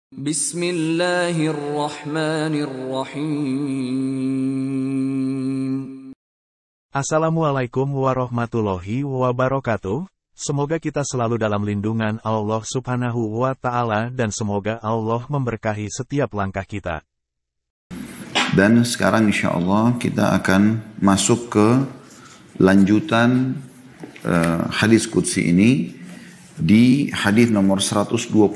Bismillahirrahmanirrahim. Assalamualaikum warahmatullahi wabarakatuh. Semoga kita selalu dalam lindungan Allah Subhanahu wa Ta'ala dan semoga Allah memberkahi setiap langkah kita. Dan sekarang insya Allah kita akan masuk ke lanjutan hadis qudsi ini di hadis nomor 129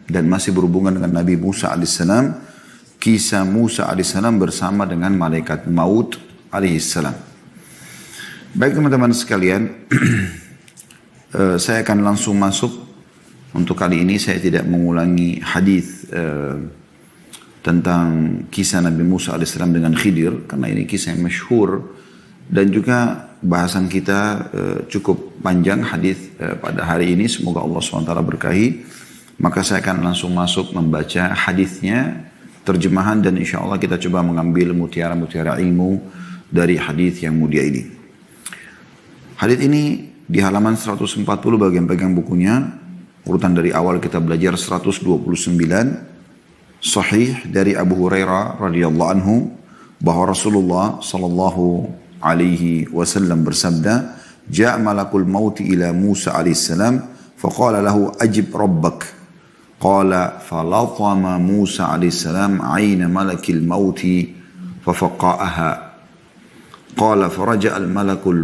dan masih berhubungan dengan Nabi Musa alaihissalam, kisah Musa alaihissalam bersama dengan malaikat maut alaihissalam. Baik teman-teman sekalian, saya akan langsung masuk. Untuk kali ini saya tidak mengulangi hadis tentang kisah Nabi Musa alaihissalam dengan Khidir, karena ini kisah yang masyhur dan juga bahasan kita cukup panjang hadis pada hari ini. Semoga Allah SWT berkahi. Maka saya akan langsung masuk membaca hadisnya, terjemahan, dan insya Allah kita coba mengambil mutiara-mutiara ilmu dari hadis yang mulia ini. Hadis ini di halaman 140 bagi yang pegang bukunya, urutan dari awal kita belajar 129, sahih dari Abu Hurairah radhiyallahu anhu bahwa Rasulullah sallallahu alaihi wasallam bersabda, "Ja'a malakul maut ila Musa alaihi salam, faqala lahu ajib rabbak." Qala falatama Musa alaihi salam 'aina malakil maut fafaqa'aha. Qala faraja al-malaku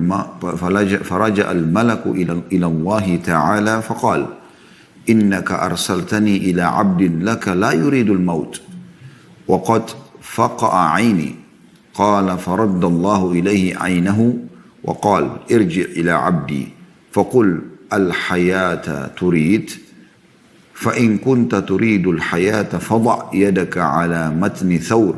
ila Allah ta'ala faqala innaka arsaltani ila 'abdin laka la yuridu al-maut wa qad faqa'a 'aini. Qala faradda Allah ilayhi 'ainahu wa qala irji' ila 'abdi faqul al-hayata turid فإن كنت تريد الحياة فضع يدك على متن ثور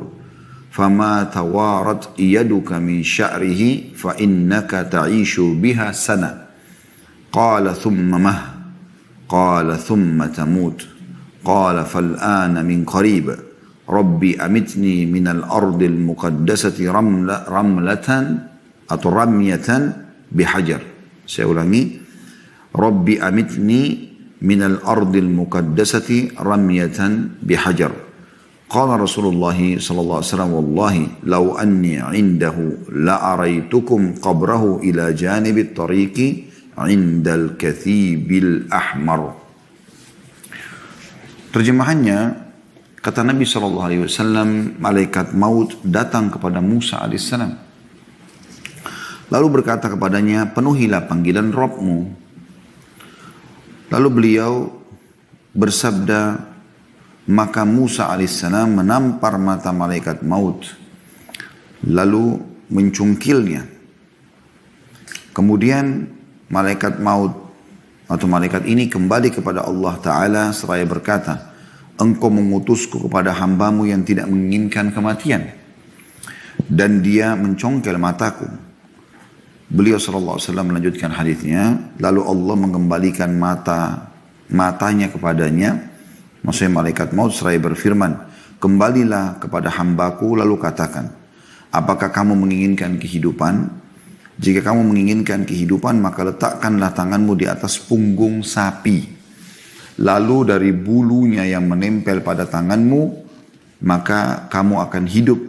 فما توارت يدك من شعره فإنك تعيش بها سنة. قال ثم مه. قال ثم تموت. قال فالآن من قريب ربي أمتني من الأرض المقدسة رملة أو رمية بحجر. Saya ulangi, ربي أمتني من الأرض المقدسة رمية بحجر. قال رسول الله صلى الله عليه وسلم والله لو أني عنده لأريتكم قبره إلى جانب الطريق عند الكثيب الأحمر. Terjemahannya, kata Nabi SAW, malaikat maut datang kepada Musa AS. Lalu berkata kepadanya, penuhilah panggilan Rabbmu. Lalu beliau bersabda, maka Musa alaihissalam menampar mata malaikat maut, lalu mencungkilnya. Kemudian malaikat maut atau malaikat ini kembali kepada Allah Ta'ala seraya berkata, engkau mengutusku kepada hambamu yang tidak menginginkan kematian. Dan dia mencongkel mataku. Beliau SAW melanjutkan hadisnya, lalu Allah mengembalikan matanya kepadanya, maksudnya malaikat maut seraya berfirman, kembalilah kepada hambaku lalu katakan, apakah kamu menginginkan kehidupan? Jika kamu menginginkan kehidupan, maka letakkanlah tanganmu di atas punggung sapi. Lalu dari bulunya yang menempel pada tanganmu, maka kamu akan hidup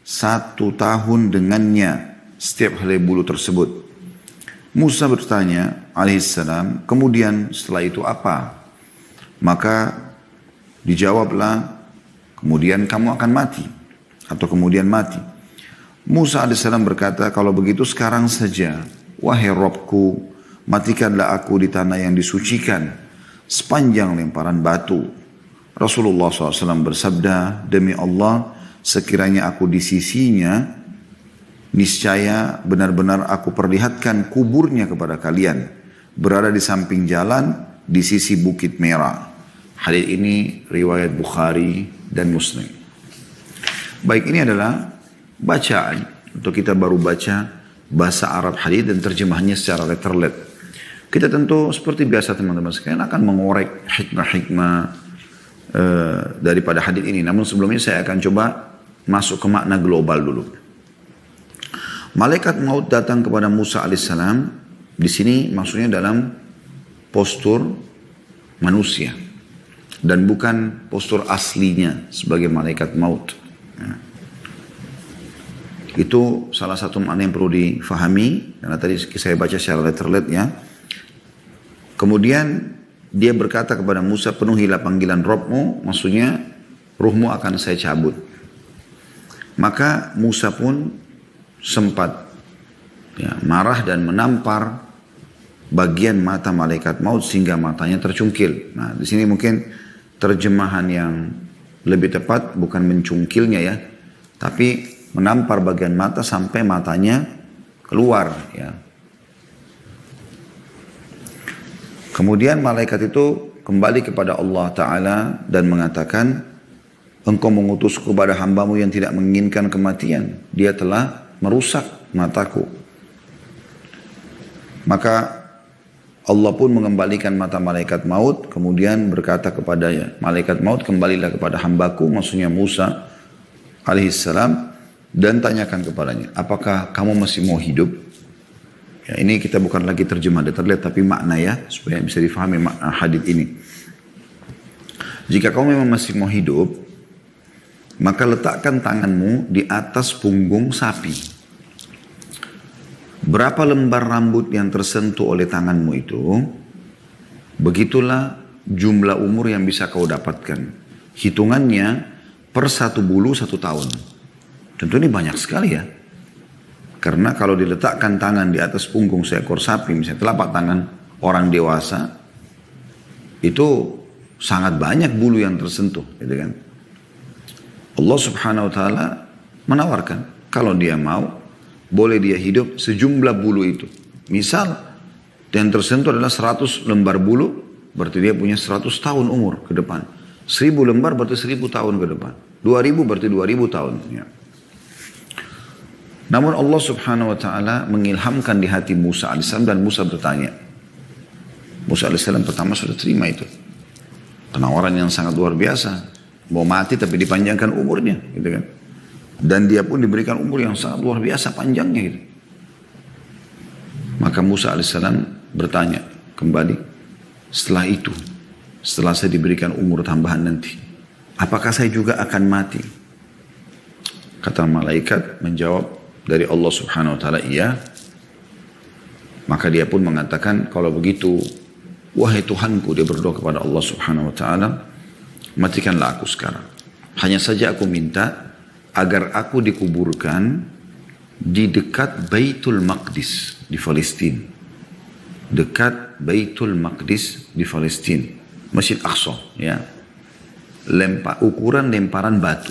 1 tahun dengannya. Setiap helai bulu tersebut. Musa bertanya alaihissalam, kemudian setelah itu apa? Maka dijawablah, kemudian kamu akan mati. Atau kemudian mati. Musa alaihissalam berkata, kalau begitu sekarang saja, wahai Rabbku, matikanlah aku di tanah yang disucikan, sepanjang lemparan batu. Rasulullah SAW bersabda, demi Allah, sekiranya aku di sisinya, niscaya benar-benar aku perlihatkan kuburnya kepada kalian. Berada di samping jalan di sisi Bukit Merah. Hadis ini riwayat Bukhari dan Muslim. Baik, ini adalah bacaan. Untuk kita baru baca bahasa Arab hadis dan terjemahnya secara letterlet. Kita tentu seperti biasa teman-teman sekalian akan mengorek hikmah-hikmah daripada hadis ini. Namun sebelumnya saya akan coba masuk ke makna global dulu. Malaikat maut datang kepada Musa alaihissalam. Di sini maksudnya dalam postur manusia. Dan bukan postur aslinya sebagai malaikat maut. Ya. Itu salah satu makna yang perlu difahami. Karena tadi saya baca secara letterlet ya. Kemudian dia berkata kepada Musa, penuhilah panggilan Rabbmu, maksudnya ruhmu akan saya cabut. Maka Musa pun sempat ya, marah dan menampar bagian mata malaikat maut sehingga matanya tercungkil. Nah, di sini mungkin terjemahan yang lebih tepat bukan mencungkilnya ya, tapi menampar bagian mata sampai matanya keluar ya. Kemudian malaikat itu kembali kepada Allah Ta'ala dan mengatakan, engkau mengutusku kepada hambamu yang tidak menginginkan kematian. Dia telah merusak mataku. Maka Allah pun mengembalikan mata malaikat maut, kemudian berkata kepadanya, malaikat maut kembalilah kepada hambaku, maksudnya Musa alaihissalam, dan tanyakan kepadanya, apakah kamu masih mau hidup? Ya, ini kita bukan lagi terjemah terlihat tapi makna ya, supaya bisa difahami makna hadits ini. Jika kamu memang masih mau hidup, maka letakkan tanganmu di atas punggung sapi. Berapa lembar rambut yang tersentuh oleh tanganmu itu, begitulah jumlah umur yang bisa kau dapatkan. Hitungannya per 1 bulu 1 tahun. Tentu ini banyak sekali ya. Karena kalau diletakkan tangan di atas punggung seekor sapi, misalnya telapak tangan orang dewasa, itu sangat banyak bulu yang tersentuh, gitu kan? Allah Subhanahu Wa Taala menawarkan, kalau dia mau, boleh dia hidup sejumlah bulu itu. Misal, yang tersentuh adalah 100 lembar bulu, berarti dia punya 100 tahun umur ke depan. 1000 lembar berarti 1000 tahun ke depan. 2000 berarti 2000 tahun. Ya. Namun Allah Subhanahu Wa Taala mengilhamkan di hati Musa alaihissalam dan Musa bertanya. Musa alaihissalam pertama sudah terima itu. Penawaran yang sangat luar biasa. Mau mati tapi dipanjangkan umurnya, gitu kan? Dan dia pun diberikan umur yang sangat luar biasa panjangnya gitu. Maka Musa alaihissalam bertanya kembali, setelah itu, setelah saya diberikan umur tambahan nanti, apakah saya juga akan mati? Kata malaikat menjawab dari Allah Subhanahu Wa Taala, iya. Maka dia pun mengatakan, kalau begitu, wahai Tuhanku, dia berdoa kepada Allah Subhanahu Wa Taala, matikanlah aku sekarang. Hanya saja aku minta agar aku dikuburkan di dekat Baitul Maqdis di Palestina. Dekat Baitul Maqdis di Palestina. Masjid Aqsa, ya. Ukuran lemparan batu.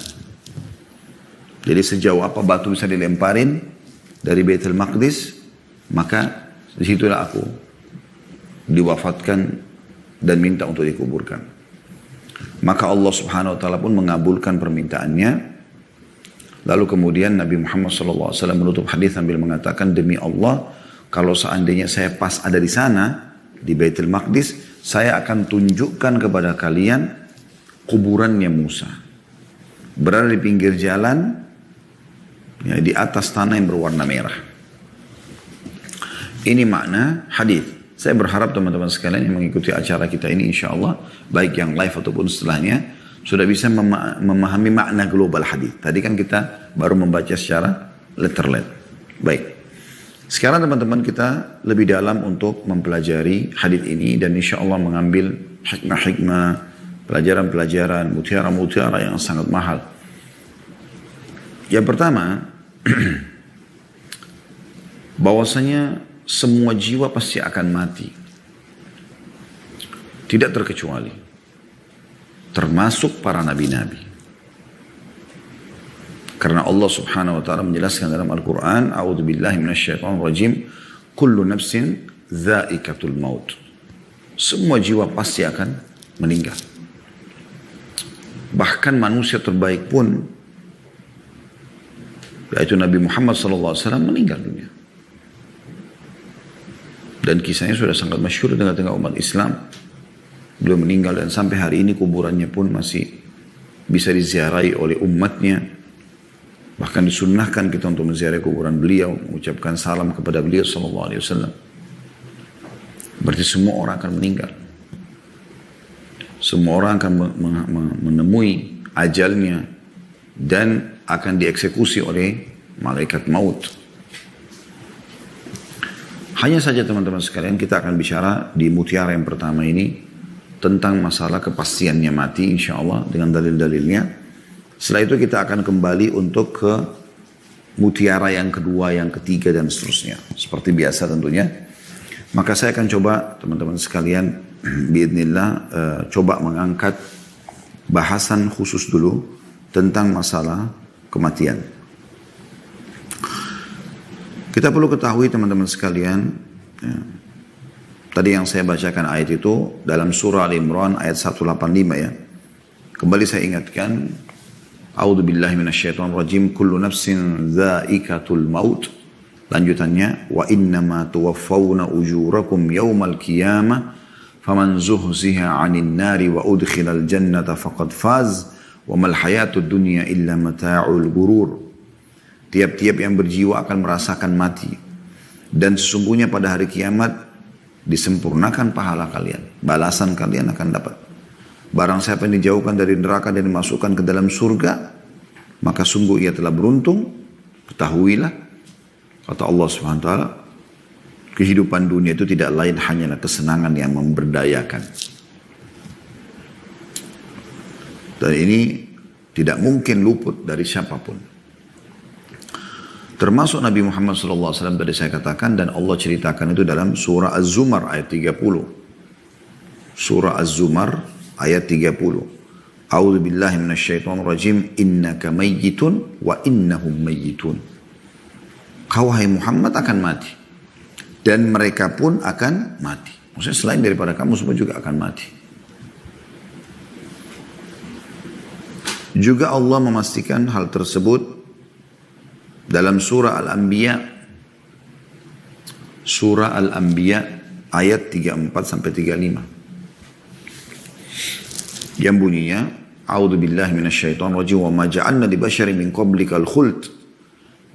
Jadi sejauh apa batu bisa dilemparin dari Baitul Maqdis, maka disitulah aku diwafatkan dan minta untuk dikuburkan. Maka Allah Subhanahu Wa Taala pun mengabulkan permintaannya. Lalu kemudian Nabi Muhammad SAW menutup hadis sambil mengatakan, demi Allah, kalau seandainya saya pas ada di sana di Baitul Maqdis, saya akan tunjukkan kepada kalian kuburannya Musa. Berada di pinggir jalan, ya, di atas tanah yang berwarna merah. Ini makna hadis. Saya berharap teman-teman sekalian yang mengikuti acara kita ini, insya Allah, baik yang live ataupun setelahnya, sudah bisa memahami makna global hadis. Tadi kan kita baru membaca secara letterlet. Baik. Sekarang teman-teman kita lebih dalam untuk mempelajari hadis ini dan insya Allah mengambil hikmah-hikmah, pelajaran-pelajaran, mutiara-mutiara yang sangat mahal. Yang pertama, bahwasanya semua jiwa pasti akan mati. Tidak terkecuali. Termasuk para nabi-nabi. Karena Allah Subhanahu Wa Taala menjelaskan dalam Al-Quran, A'udzubillahi minasyaitonir rajim, kullu nafsin dha'iqatul maut. Semua jiwa pasti akan meninggal. Bahkan manusia terbaik pun, yaitu Nabi Muhammad SAW, meninggal dunia. Dan kisahnya sudah sangat masyhur di tengah-tengah umat Islam. Beliau meninggal dan sampai hari ini kuburannya pun masih bisa diziarahi oleh umatnya. Bahkan disunnahkan kita untuk menziarahi kuburan beliau, mengucapkan salam kepada beliau SAW. Berarti semua orang akan meninggal. Semua orang akan menemui ajalnya dan akan dieksekusi oleh malaikat maut. Hanya saja teman-teman sekalian, kita akan bicara di mutiara yang pertama ini tentang masalah kepastiannya mati insya Allah dengan dalil-dalilnya. Setelah itu kita akan kembali untuk ke mutiara yang kedua, yang ketiga dan seterusnya. Seperti biasa tentunya. Maka saya akan coba teman-teman sekalian biidznillah coba mengangkat bahasan khusus dulu tentang masalah kematian. Kita perlu ketahui teman-teman sekalian, ya, tadi yang saya bacakan ayat itu dalam surah Al-Imran ayat 185 ya. Kembali saya ingatkan, A'udzubillahi minasyaitonirrajim, kullu nafsin dha'iqatul maut. Lanjutannya, wa innama tuwaffawna ujurakum yawmal qiyamah faman zuhziha 'anil nari wa udkhilal jannata faqad faz wa mal hayatud dunya illa mata'ul ghurur. Tiap-tiap yang berjiwa akan merasakan mati. Dan sesungguhnya pada hari kiamat disempurnakan pahala kalian. Balasan kalian akan dapat. Barang siapa yang dijauhkan dari neraka dan dimasukkan ke dalam surga, maka sungguh ia telah beruntung. Ketahuilah, kata Allah SWT, kehidupan dunia itu tidak lain hanyalah kesenangan yang memberdayakan. Dan ini tidak mungkin luput dari siapapun. Termasuk Nabi Muhammad SAW tadi saya katakan, dan Allah ceritakan itu dalam surah Az-Zumar ayat 30. Surah Az-Zumar ayat 30. A'udzu billahi minasyaitonir rajim, innaka mayyitun wa innahum mayyitun. Kau hai Muhammad akan mati dan mereka pun akan mati. Maksudnya selain daripada kamu semua juga akan mati. Juga Allah memastikan hal tersebut dalam surah Al-Anbiya, surah Al-Anbiya ayat 34 sampai 35. Yang bunyinya, A'udzu billahi minasyaitonir rajim, wa ma ja'alna li basyarin min qablikal khuld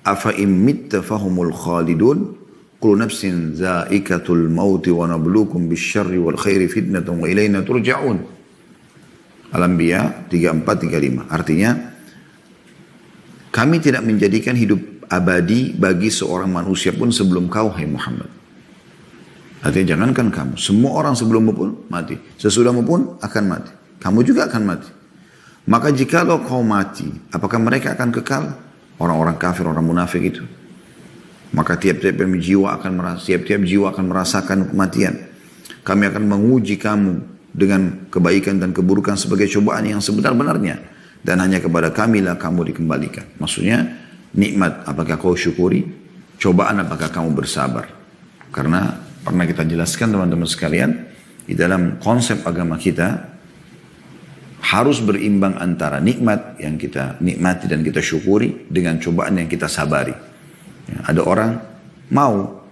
afa in mitta fahumul khalidun kullu nafsin za'iqatul maut wa nabluukum bisyarri wal khairi fitnatan wa ilaina turja'un. Al-Anbiya 34-35. Artinya, kami tidak menjadikan hidup abadi bagi seorang manusia pun sebelum kau, hai Muhammad. Artinya jangankan kamu, semua orang sebelummu pun mati. Sesudahmu pun akan mati. Kamu juga akan mati. Maka jikalau kau mati, apakah mereka akan kekal? Orang-orang kafir, orang munafik itu. Maka tiap-tiap jiwa akan merasakan kematian. Kami akan menguji kamu dengan kebaikan dan keburukan sebagai cobaan yang sebenar-benarnya. Dan hanya kepada kamilah kamu dikembalikan. Maksudnya, nikmat apakah kau syukuri, cobaan apakah kamu bersabar. Karena pernah kita jelaskan teman-teman sekalian, di dalam konsep agama kita, harus berimbang antara nikmat yang kita nikmati dan kita syukuri dengan cobaan yang kita sabari. Ya, ada orang mau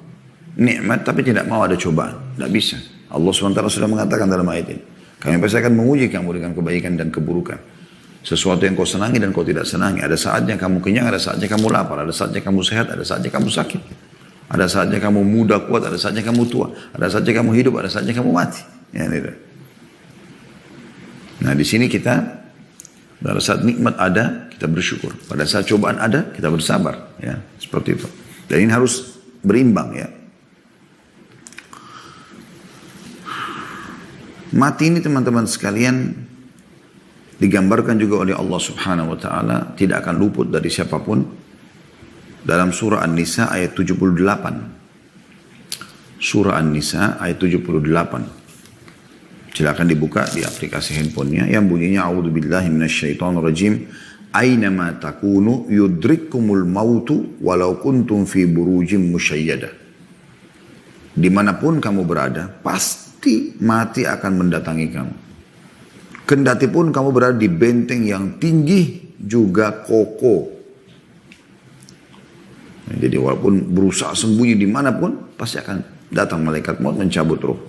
nikmat tapi tidak mau ada cobaan. Tidak bisa. Allah SWT sudah mengatakan dalam ayat ini, kami pasti akan menguji kamu dengan kebaikan dan keburukan. Sesuatu yang kau senangi dan kau tidak senangi. Ada saatnya kamu kenyang, ada saatnya kamu lapar, ada saatnya kamu sehat, ada saatnya kamu sakit. Ada saatnya kamu muda kuat, ada saatnya kamu tua. Ada saatnya kamu hidup, ada saatnya kamu mati. Ya, gitu. Nah di sini kita, pada saat nikmat ada, kita bersyukur. Pada saat cobaan ada, kita bersabar. Ya, seperti itu. Dan ini harus berimbang ya. Mati ini teman-teman sekalian, digambarkan juga oleh Allah Subhanahu wa taala tidak akan luput dari siapapun dalam surah An-Nisa ayat 78. Surah An-Nisa ayat 78. Silakan dibuka di aplikasi handphonenya yang bunyinya A'udzubillahi minasyaitonirrajim, Aynama takunu yudrikkumul mautu walau kuntum fi burujim musyayyadah. Dimanapun kamu berada, pasti mati akan mendatangi kamu. Kendati pun kamu berada di benteng yang tinggi juga kokoh. Jadi walaupun berusaha sembunyi dimanapun, pasti akan datang malaikat maut mencabut roh.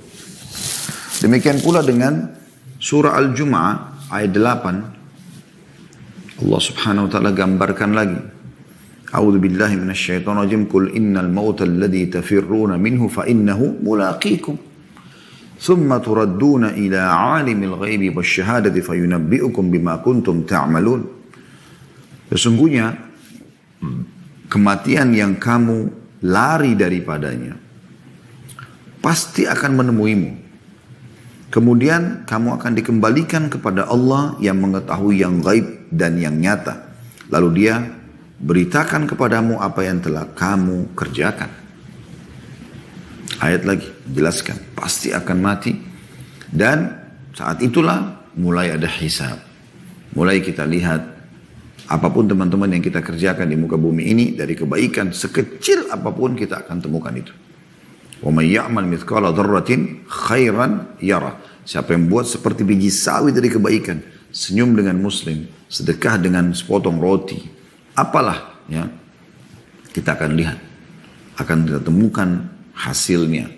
Demikian pula dengan surah Al-Jumu'ah ayat 8. Allah Subhanahu wa taala gambarkan lagi. A'udzu billahi minasyaitonir rajim. Qul innal mauta alladzi tafirruna minhu fa innahu mulaqikum. thumma turadduna ila alimil ghaibi wasyahadati fayunabbi'ukum bima kuntum ta'malun. Sesungguhnya kematian yang kamu lari daripadanya pasti akan menemuimu. Kemudian kamu akan dikembalikan kepada Allah yang mengetahui yang gaib dan yang nyata. Lalu dia beritakan kepadamu apa yang telah kamu kerjakan. Ayat lagi jelaskan pasti akan mati. Dan saat itulah mulai ada hisab. Mulai kita lihat apapun teman-teman yang kita kerjakan di muka bumi ini, dari kebaikan sekecil apapun kita akan temukan itu. Wa may ya'mal mithqala dzarratin khairan yara. Siapa yang buat seperti biji sawi dari kebaikan, senyum dengan muslim, sedekah dengan sepotong roti, apalah ya, kita akan lihat, akan kita temukan hasilnya.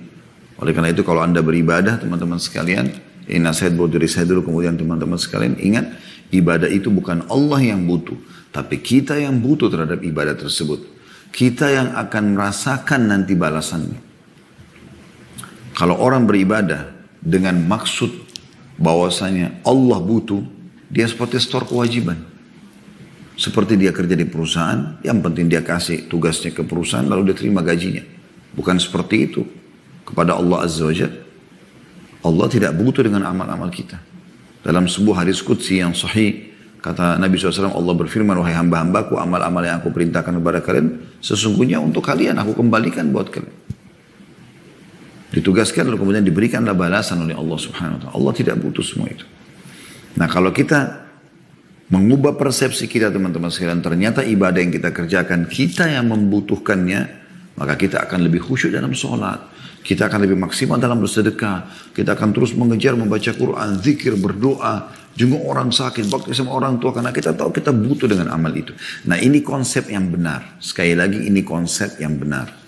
Oleh karena itu kalau Anda beribadah teman-teman sekalian, ini nasihat buat diri saya dulu, kemudian teman-teman sekalian ingat, ibadah itu bukan Allah yang butuh, tapi kita yang butuh terhadap ibadah tersebut. Kita yang akan merasakan nanti balasannya. Kalau orang beribadah dengan maksud bahwasanya Allah butuh, dia seperti store kewajiban. Seperti dia kerja di perusahaan, yang penting dia kasih tugasnya ke perusahaan lalu dia terima gajinya. Bukan seperti itu kepada Allah Azza wa Jalla. Allah tidak butuh dengan amal-amal kita. Dalam sebuah hadis qudsi yang sahih, kata Nabi SAW, Allah berfirman, wahai hamba-hambaku, amal-amal yang aku perintahkan kepada kalian, sesungguhnya untuk kalian aku kembalikan buat kalian. Ditugaskan lalu kemudian diberikanlah balasan oleh Allah Subhanahu wa ta'ala. Allah tidak butuh semua itu. Nah kalau kita mengubah persepsi kita teman-teman sekalian, ternyata ibadah yang kita kerjakan kita yang membutuhkannya, maka kita akan lebih khusyuk dalam sholat. Kita akan lebih maksimal dalam bersedekah. Kita akan terus mengejar membaca Quran, zikir, berdoa, jenguk orang sakit, bakti sama orang tua. Karena kita tahu kita butuh dengan amal itu. Nah ini konsep yang benar. Sekali lagi ini konsep yang benar.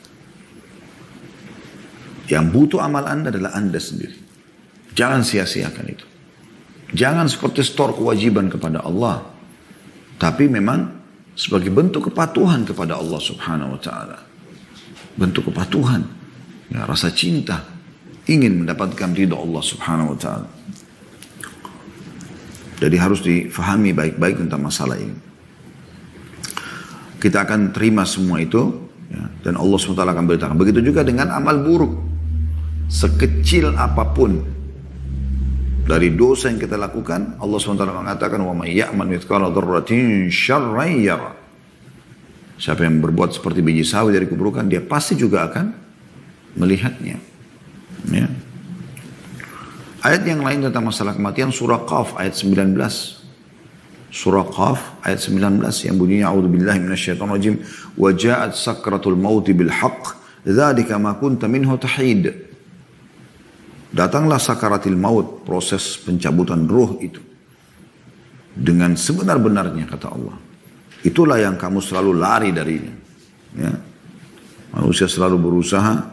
Yang butuh amal Anda adalah Anda sendiri. Jangan sia-siakan itu. Jangan seperti store kewajiban kepada Allah. Tapi memang sebagai bentuk kepatuhan kepada Allah Subhanahu wa ta'ala. Bentuk kepatuhan. Ya, rasa cinta. Ingin mendapatkan ridha Allah Subhanahu wa ta'ala. Jadi harus difahami baik-baik tentang masalah ini. Kita akan terima semua itu. Ya, dan Allah SWT akan beritakan. Begitu juga dengan amal buruk. Sekecil apapun dari dosa yang kita lakukan, Allah SWT mengatakan, wa may ya'mal mithqala dzarratin syarran yara. Siapa yang berbuat seperti biji sawi dari keburukan, dia pasti juga akan melihatnya. Ya. Ayat yang lain tentang masalah kematian, surah Qaf ayat 19. Surah Qaf ayat 19 yang bunyinya, a'udzubillahi minasyaitonirrajim, wa ja'at sakratul mauti bil haqq dzalika ma kunta minhu tahid. Datanglah sakaratil maut, proses pencabutan ruh itu. Dengan sebenar-benarnya, kata Allah. Itulah yang kamu selalu lari darinya. Ya. Manusia selalu berusaha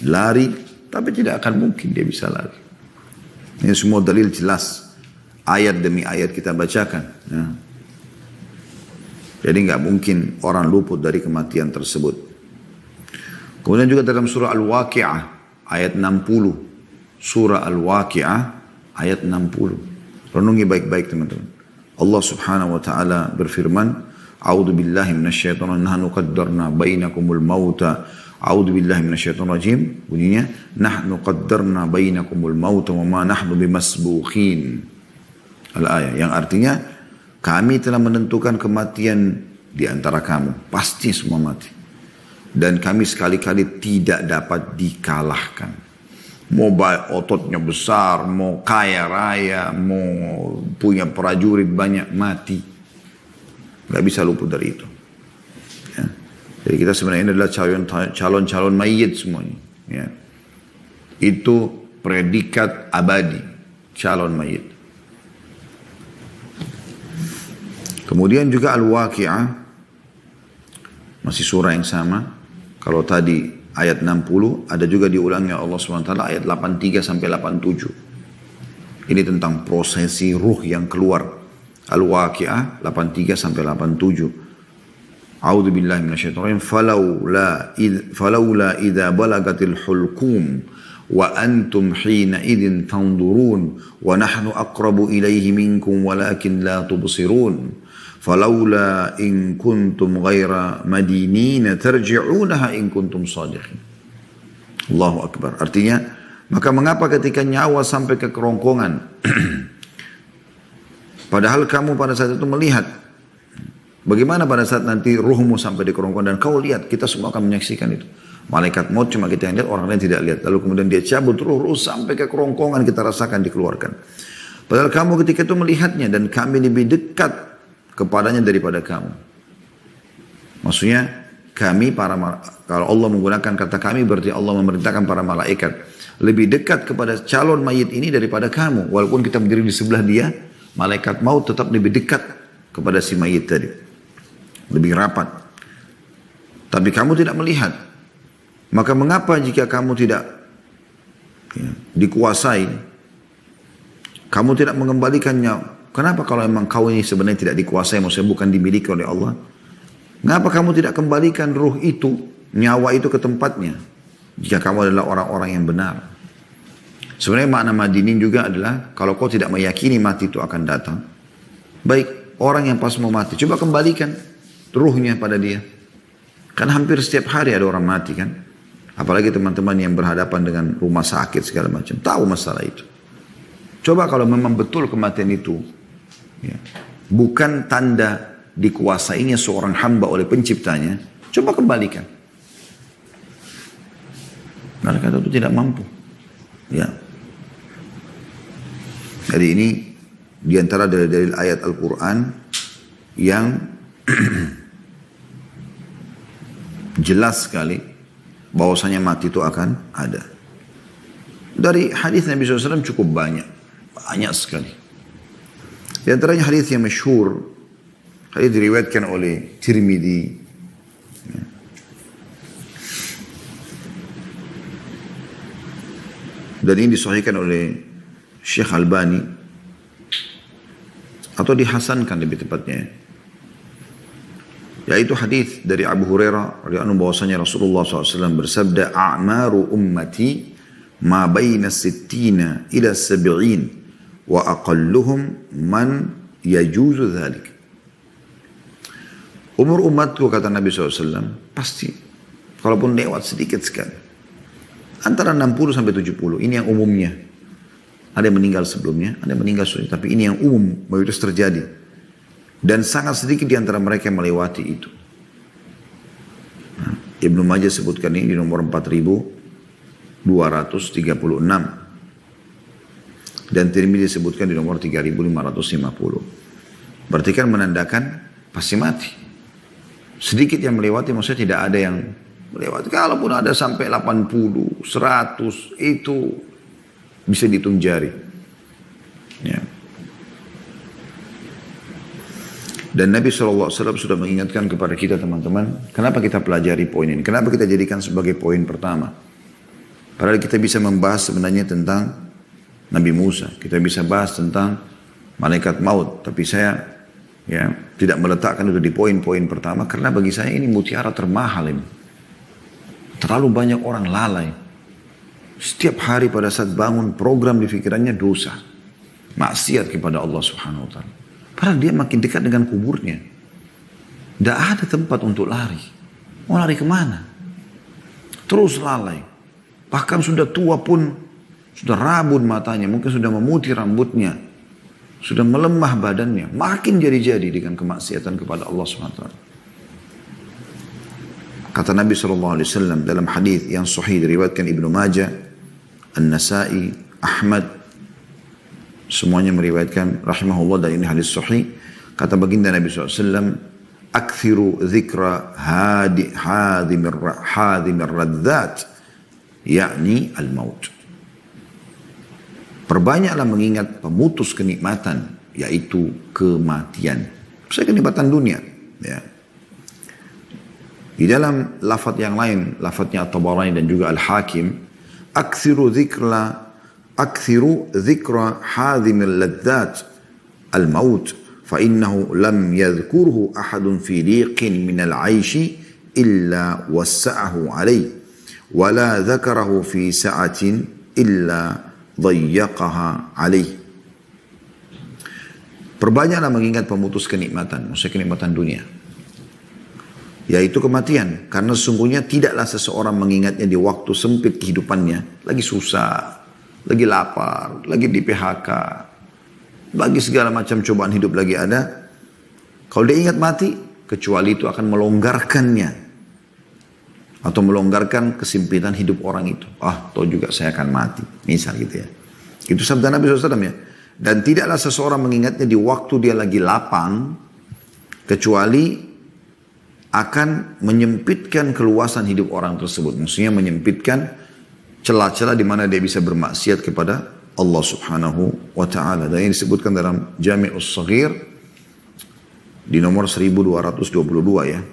lari, tapi tidak akan mungkin dia bisa lari. Ini semua dalil jelas. Ayat demi ayat kita bacakan. Ya. Jadi nggak mungkin orang luput dari kematian tersebut. Kemudian juga dalam surah Al-Waqi'ah, ayat 60. Surah Al-Waqi'ah ayat 60. Renungi baik-baik teman-teman. Allah Subhanahu wa ta'ala berfirman, A'udzu billahi minasyaitonir rajim, nahnu qaddarna bainakumul mauta. A'udzu billahi minasyaitonir rajim. Bunyinya, nahnu qaddarna bainakumul mauta wa ma nahnu bimasbukhin. Al-ayah yang artinya kami telah menentukan kematian di antara kamu. Pasti semua mati. Dan kami sekali-kali tidak dapat dikalahkan. Mau ototnya besar, mau kaya raya, mau punya prajurit banyak, mati. Gak bisa luput dari itu. Ya. Jadi kita sebenarnya ini adalah calon-calon mayit semuanya. Ya. Itu predikat abadi, calon mayit. Kemudian juga Al-Waqi'ah, masih surah yang sama. Kalau tadi ayat 60, ada juga diulangnya Allah SWT ayat 83 sampai 87. Ini tentang prosesi ruh yang keluar. Al-Waqi'ah 83 sampai 87. A'udzu billahi minasyaitonir rajim. Falaula idza balagatil hulqum wa antum hina idzin tanzurun wa nahnu aqrabu ilaihi minkum walakin la tubsirun falaula in kuntum ghaira madinina tarji'unaha in kuntum sadiqin. Allahu akbar. Artinya, maka mengapa ketika nyawa sampai ke kerongkongan padahal kamu pada saat itu melihat bagaimana pada saat nanti ruhmu sampai di kerongkongan dan kau lihat, kita semua akan menyaksikan itu. Malaikat maut cuma kita yang lihat, orang lain tidak lihat. Lalu kemudian dia cabut ruh sampai ke kerongkongan, kita rasakan dikeluarkan. Padahal kamu ketika itu melihatnya dan kami lebih dekat kepadanya daripada kamu. Maksudnya kami kalau Allah menggunakan kata kami berarti Allah memerintahkan para malaikat lebih dekat kepada calon mayit ini daripada kamu. Walaupun kita berdiri di sebelah dia, malaikat maut tetap lebih dekat kepada si mayit tadi. Lebih rapat. Tapi kamu tidak melihat. Maka mengapa jika kamu tidak dikuasai, kamu tidak mengembalikannya? Kenapa kalau memang kau ini sebenarnya tidak dikuasai, maksudnya bukan dimiliki oleh Allah? Mengapa kamu tidak kembalikan ruh itu, nyawa itu ke tempatnya? Jika kamu adalah orang-orang yang benar. Sebenarnya makna madinin juga adalah, kalau kau tidak meyakini mati itu akan datang, baik, orang yang pas mau mati, coba kembalikan ruhnya pada dia. Kan hampir setiap hari ada orang mati kan? Apalagi teman-teman yang berhadapan dengan rumah sakit segala macam. Tahu masalah itu. Coba kalau memang betul kematian itu ya, bukan tanda dikuasainya seorang hamba oleh penciptanya, coba kembalikan. Mereka itu tidak mampu. Ya. Jadi ini diantara dari ayat Al-Quran yang jelas sekali bahwasanya mati itu akan ada. Dari hadis Nabi SAW cukup banyak sekali. Di antaranya hadis yang masyhur, hadis diriwayatkan oleh Tirmidzi, dan ini disahihkan oleh Syekh Albani, atau dihasankan lebih tepatnya. Yaitu hadis dari Abu Hurairah radhiyallahu anhu bahwasanya Rasulullah SAW bersabda, "A'maru ummati ma baina 60 ila 70 wa aqalluhum man yajuzu dzalik." Umur umatku, kata Nabi SAW, pasti kalaupun lewat sedikit sekali antara 60 sampai 70. Ini yang umumnya. Ada yang meninggal sebelumnya, ada yang meninggal sebelumnya, tapi ini yang umum mayoritas terjadi. Dan sangat sedikit di antara mereka yang melewati itu. Nah, Ibnu Majah sebutkan ini di nomor 4236. Dan Tirmidzi disebutkan di nomor 3550. Berarti kan menandakan pasti mati. Sedikit yang melewati, maksudnya tidak ada yang melewati. Kalaupun ada sampai 80, 100, itu bisa dihitung jari. Ya. Dan Nabi SAW sudah mengingatkan kepada kita teman-teman, kenapa kita pelajari poin ini? Kenapa kita jadikan sebagai poin pertama? Padahal kita bisa membahas sebenarnya tentang Nabi Musa. Kita bisa bahas tentang malaikat maut. Tapi saya tidak meletakkan itu di poin-poin pertama. Karena bagi saya ini mutiara termahal ini. Terlalu banyak orang lalai. Setiap hari pada saat bangun program di pikirannya dosa. Maksiat kepada Allah Subhanahu Wa Taala. Padahal dia makin dekat dengan kuburnya. Tidak ada tempat untuk lari. Mau lari kemana? Terus lalai. Bahkan sudah tua pun, sudah rabun matanya, mungkin sudah memutih rambutnya. Sudah melemah badannya. Makin jadi-jadi dengan kemaksiatan kepada Allah SWT. Kata Nabi SAW dalam hadis yang sahih diriwayatkan Ibnu Majah, An-Nasai, Ahmad, semuanya meriwayatkan rahimahullah, dan ini hadis sahih. Kata baginda Nabi SAW, "Akthiru dzikra hadimir radzat, yakni al-maut." Perbanyaklah mengingat pemutus kenikmatan, yaitu kematian. Saya kenikmatan dunia. Ya. Di dalam lafaz yang lain, lafaznya At-Tabarani dan juga Al-Hakim, "Akthiru dzikra hadhimil ladzat al-maut fa innahu lam yadhkurhu ahadun fi liqin min al-'aishi illa wassa'ahu alayhi wa la dzakarahu fi sa'atin illa dhayyaqaha alaih. Perbanyaklah mengingat pemutus kenikmatan, maksudnya kenikmatan dunia, yaitu kematian. Karena sesungguhnya tidaklah seseorang mengingatnya di waktu sempit kehidupannya, lagi susah, lagi lapar, lagi di PHK, lagi segala macam cobaan hidup lagi ada. Kalau dia ingat mati, kecuali itu akan melonggarkannya, atau melonggarkan kesempitan hidup orang itu. Toh juga saya akan mati, misal gitu ya. Itu sabda Nabi SAW ya. Dan tidaklah seseorang mengingatnya di waktu dia lagi lapang, kecuali akan menyempitkan keluasan hidup orang tersebut. Maksudnya menyempitkan celah-celah di mana dia bisa bermaksiat kepada Allah Subhanahu wa Ta'ala. Dan ini disebutkan dalam Jami'us Shaghir di nomor 1222 ya.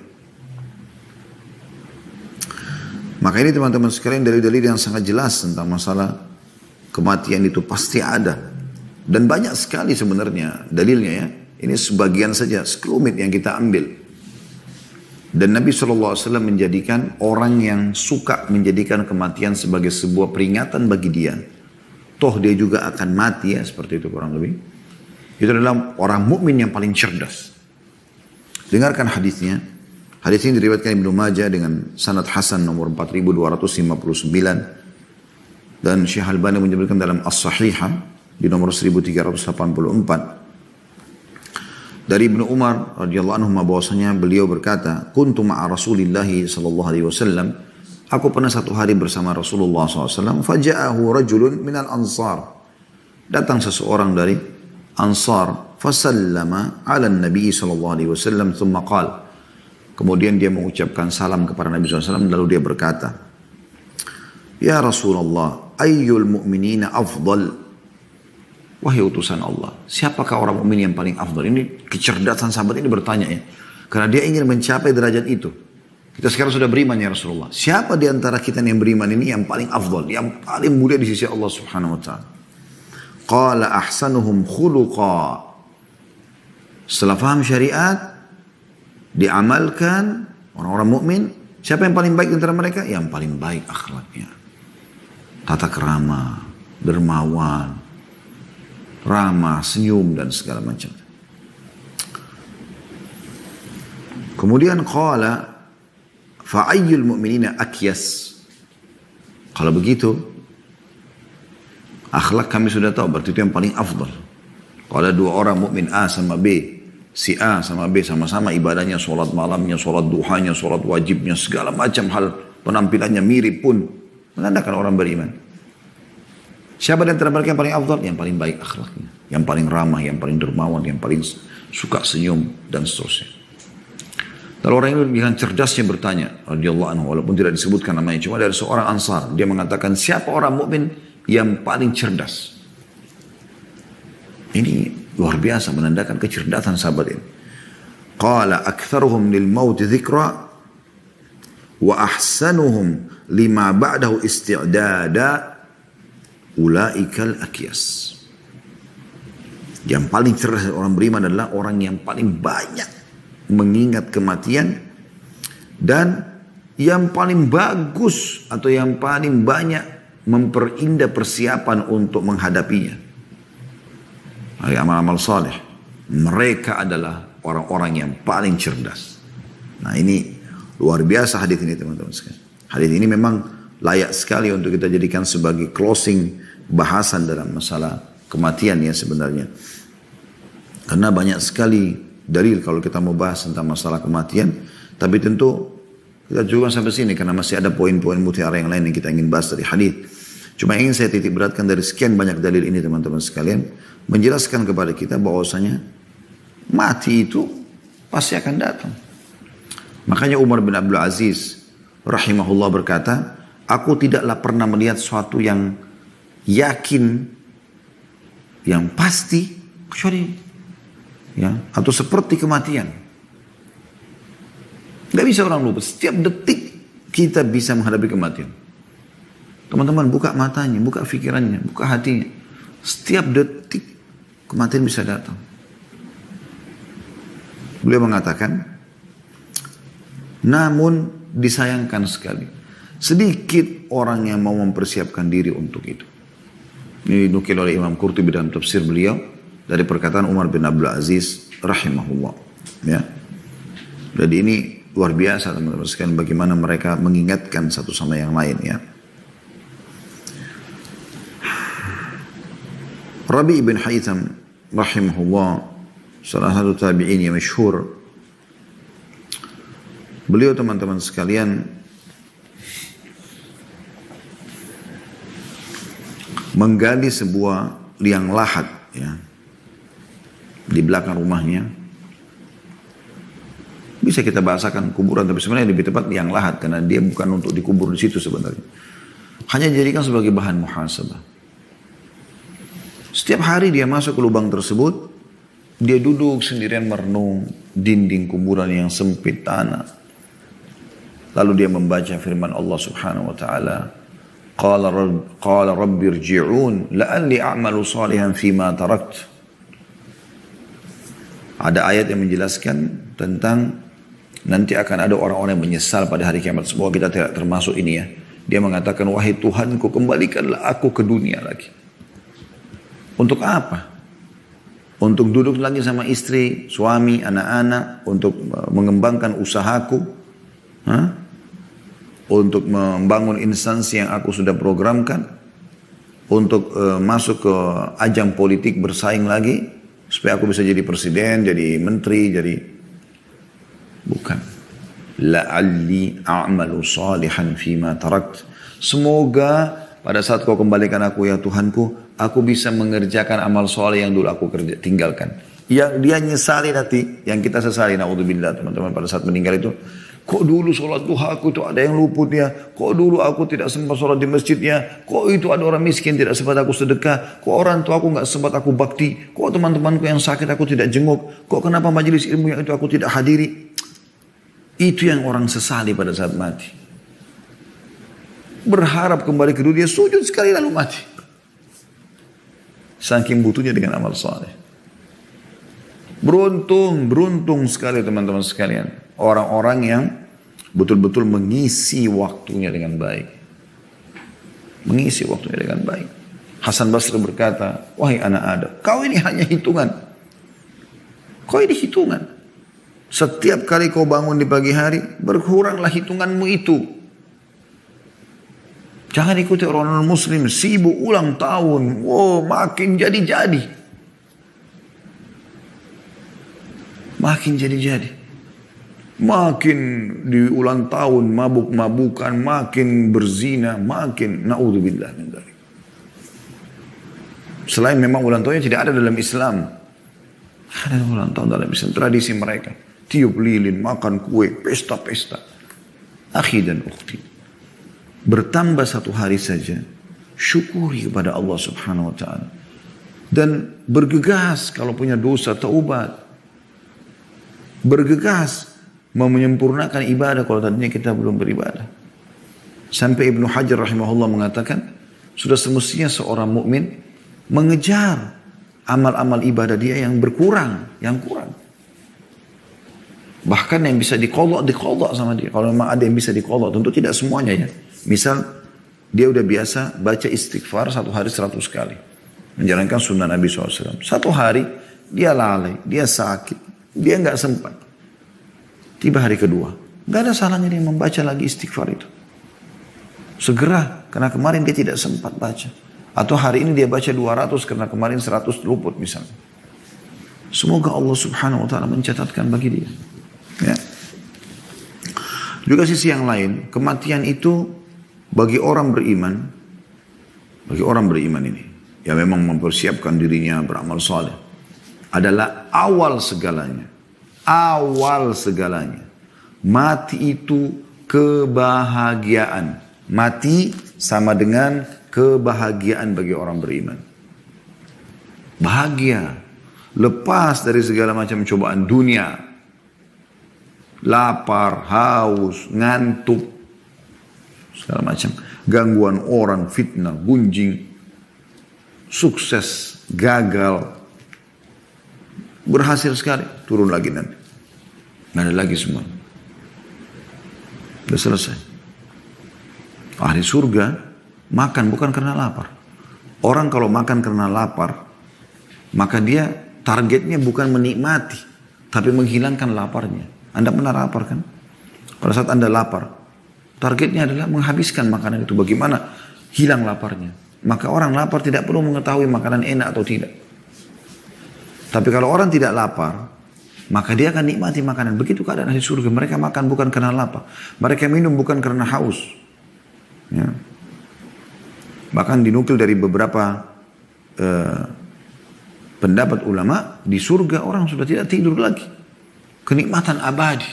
Maka ini teman-teman sekalian dalil-dalil yang sangat jelas tentang masalah kematian itu pasti ada. Dan banyak sekali sebenarnya dalilnya ya. Ini sebagian saja, sekelumit yang kita ambil. Dan Nabi SAW menjadikan orang yang suka menjadikan kematian sebagai sebuah peringatan bagi dia. Toh dia juga akan mati ya, seperti itu kurang lebih. Itu adalah orang mukmin yang paling cerdas. Dengarkan hadisnya. Hadis ini diriwayatkan Ibnu Majah dengan sanad hasan nomor 4259. Dan Syekh Albani menyebutkan dalam As-Sahihah di nomor 1384. Dari Ibnu Umar radhiyallahu anhu bahwasanya beliau berkata, "Kuntu ma'a Rasulillah sallallahu alaihi wasallam." Aku pernah satu hari bersama Rasulullah SAW. Faja'ahu rajulun minal ansar. Datang seseorang dari Ansar. Fasallama ala Nabi sallallahu alaihi wasallam. Thumma qala. Kemudian dia mengucapkan salam kepada Nabi SAW. Lalu dia berkata, "Ya Rasulullah, ayyul mu'minina afdal?" Wahai utusan Allah, siapakah orang mukmin yang paling afdal? Ini kecerdasan sahabat ini bertanya ya. Karena dia ingin mencapai derajat itu. Kita sekarang sudah beriman ya Rasulullah. Siapa di antara kita yang beriman ini yang paling afdal, yang paling mulia di sisi Allah Subhanahu wa Ta'ala? Qala ahsanuhum khuluqa. Setelah faham syariat, diamalkan orang-orang mukmin, siapa yang paling baik di antara mereka? Yang paling baik akhlaknya. Tata kerama, dermawan, ramah, senyum dan segala macam. Kemudian qala fa ayyul mu'minina akyas. Kalau begitu akhlak kami sudah tahu, berarti itu yang paling afdal. Kalau dua orang mukmin A sama B, si A sama B sama-sama ibadahnya, sholat malamnya, sholat duhanya, sholat wajibnya, segala macam hal penampilannya mirip pun menandakan orang beriman. Siapa di antara mereka yang paling afdal? Yang paling baik akhlaknya, yang paling ramah, yang paling dermawan, yang paling suka senyum dan seterusnya. Lalu orang ini dengan cerdasnya bertanya, radhiyallahu anhu, walaupun tidak disebutkan namanya, cuma dari seorang Ansar, dia mengatakan siapa orang mukmin yang paling cerdas? Ini luar biasa menandakan kecerdasan sahabat ini. Qala aktsaruhum lil maut dzikra wa ahsanuhum lima ba'dahu isti'dada ulaikal akyas. Yang paling cerdas orang beriman adalah orang yang paling banyak mengingat kematian dan yang paling bagus atau yang paling banyak memperindah persiapan untuk menghadapinya. Dari amal-amal saleh, mereka adalah orang-orang yang paling cerdas. Nah ini luar biasa hadis ini teman-teman sekalian. Hadis ini memang layak sekali untuk kita jadikan sebagai closing bahasan dalam masalah kematian ya sebenarnya. Karena banyak sekali dalil kalau kita mau bahas tentang masalah kematian. Tapi tentu kita juga sampai sini karena masih ada poin-poin mutiara yang lain yang kita ingin bahas dari hadis. Cuma ingin saya titik beratkan dari sekian banyak dalil ini teman-teman sekalian. Menjelaskan kepada kita bahwasanya mati itu pasti akan datang. Makanya Umar bin Abdul Aziz rahimahullah berkata, aku tidaklah pernah melihat suatu yang yakin, yang pasti, kecuali ya, atau seperti kematian. Tidak bisa orang lupa. Setiap detik kita bisa menghadapi kematian. Teman-teman buka matanya, buka pikirannya, buka hatinya. Setiap detik kematian bisa datang. Beliau mengatakan, namun disayangkan sekali, Sedikit orang yang mau mempersiapkan diri untuk itu. Ini dinukil oleh Imam Qurtubi dalam tafsir beliau dari perkataan Umar bin Abdul Aziz rahimahullah. Ya. Jadi ini luar biasa teman-teman sekalian bagaimana mereka mengingatkan satu sama yang lain ya. Rabi' bin Haytham rahimahullah, salah satu tabi'in yang masyhur. Beliau teman-teman sekalian menggali sebuah liang lahat ya di belakang rumahnya. Bisa kita bahasakan kuburan, tapi sebenarnya lebih tepat liang lahat karena dia bukan untuk dikubur di situ sebenarnya. Hanya dijadikan sebagai bahan muhasabah. Setiap hari dia masuk ke lubang tersebut, dia duduk sendirian merenung dinding kuburan yang sempit tanah. Lalu dia membaca firman Allah Subhanahu wa taala, Qala rabbi irji'un la'alli a'malu salihan fima tarakt. Ada ayat yang menjelaskan tentang nanti akan ada orang-orang yang menyesal pada hari kiamat. Semoga kita tidak termasuk ini ya. Dia mengatakan, wahai Tuhanku, kembalikanlah aku ke dunia lagi. Untuk apa? Untuk duduk lagi sama istri, suami, anak-anak, untuk mengembangkan usahaku, untuk membangun instansi yang aku sudah programkan, untuk masuk ke ajang politik bersaing lagi, supaya aku bisa jadi presiden, jadi menteri, jadi... Bukan. La'alli a'malu salihan fima tarakt. Semoga pada saat kau kembalikan aku ya Tuhanku, aku bisa mengerjakan amal soleh yang dulu aku tinggalkan. Yang dia nyesali nanti, yang kita sesali, na'udzubillah teman-teman pada saat meninggal itu. Kok dulu sholat duha aku itu ada yang luput ya? Kok dulu aku tidak sempat sholat di masjidnya? Kok itu ada orang miskin tidak sempat aku sedekah? Kok orang tua aku nggak sempat aku bakti? Kok teman-temanku yang sakit aku tidak jenguk? Kok kenapa majelis ilmu yang itu aku tidak hadiri? Itu yang orang sesali pada saat mati. Berharap kembali ke dunia, sujud sekali lalu mati. Saking butuhnya dengan amal saleh. Beruntung sekali teman-teman sekalian. Orang-orang yang betul-betul mengisi waktunya dengan baik. Mengisi waktunya dengan baik. Hasan Basri berkata, wahai anak Adam, kau ini hanya hitungan. Kau ini hitungan. Setiap kali kau bangun di pagi hari, berkuranglah hitunganmu itu. Jangan ikuti orang muslim, sibuk ulang tahun. Wow, makin jadi-jadi. Makin jadi-jadi. Makin di ulang tahun, mabuk-mabukan, makin berzina, makin na'udzubillah min dzalik. Selain memang ulang tahunnya tidak ada dalam Islam. Ada ulang tahun dalam Islam, tradisi mereka. Tiup lilin, makan kue, pesta-pesta. Akhi dan ukhti. Bertambah satu hari saja, syukuri kepada Allah Subhanahu wa ta'ala. Dan bergegas kalau punya dosa, taubat. Bergegas mau menyempurnakan ibadah kalau tadinya kita belum beribadah. Sampai Ibnu Hajar rahimahullah mengatakan, sudah semestinya seorang mukmin mengejar amal-amal ibadah dia yang berkurang, yang kurang. Bahkan yang bisa diqadha sama dia. Kalau memang ada yang bisa diqadha, tentu tidak semuanya ya. Misal dia udah biasa baca istighfar satu hari 100 kali. Menjalankan sunnah Nabi SAW. Satu hari dia lalai, dia sakit, dia nggak sempat. Tiba hari kedua, nggak ada salahnya dia membaca lagi istighfar itu. Segera, karena kemarin dia tidak sempat baca. Atau hari ini dia baca 200 karena kemarin 100 luput misalnya. Semoga Allah Subhanahu wa ta'ala mencatatkan bagi dia. Ya. Juga sisi yang lain, kematian itu bagi orang beriman ini, yang memang mempersiapkan dirinya beramal saleh, adalah awal segalanya. Awal segalanya. Mati itu kebahagiaan. Mati sama dengan kebahagiaan bagi orang beriman. Bahagia. Lepas dari segala macam cobaan dunia. Lapar, haus, ngantuk. Segala macam. Gangguan orang, fitnah, gunjing. Sukses, gagal. Berhasil sekali. Turun lagi nanti. Nggak ada lagi semua. Sudah selesai. Ahli surga makan bukan karena lapar. Orang kalau makan karena lapar, maka dia targetnya bukan menikmati, tapi menghilangkan laparnya. Anda pernah lapar kan? Pada saat Anda lapar, targetnya adalah menghabiskan makanan itu. Bagaimana hilang laparnya? Maka orang lapar tidak perlu mengetahui makanan enak atau tidak. Tapi kalau orang tidak lapar, maka dia akan nikmati makanan. Begitu keadaan ahli surga. Mereka makan bukan karena lapar. Mereka minum bukan karena haus. Ya. Bahkan dinukil dari beberapa pendapat ulama, di surga orang sudah tidak tidur lagi. Kenikmatan abadi.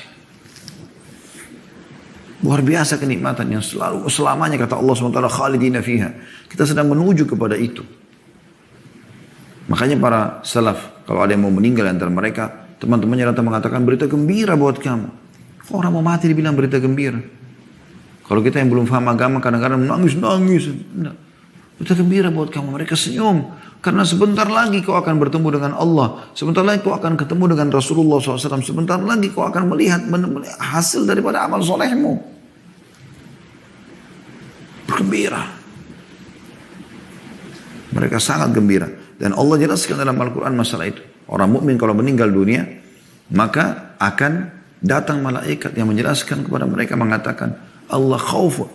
Luar biasa kenikmatan yang selalu selamanya, kata Allah SWT, khalidina fiha. Kita sedang menuju kepada itu. Makanya para salaf, kalau ada yang mau meninggal antara mereka, teman-temannya datang mengatakan berita gembira buat kamu. Orang mau mati dibilang berita gembira. Kalau kita yang belum paham agama kadang-kadang nangis. Enggak. Berita gembira buat kamu. Mereka senyum. Karena sebentar lagi kau akan bertemu dengan Allah. Sebentar lagi kau akan ketemu dengan Rasulullah SAW. Sebentar lagi kau akan melihat hasil daripada amal solehmu. Bergembira. Mereka sangat gembira. Dan Allah jelaskan dalam Al-Quran masalah itu. Orang mukmin kalau meninggal dunia, maka akan datang malaikat yang menjelaskan kepada mereka, mengatakan, Allah khawfu,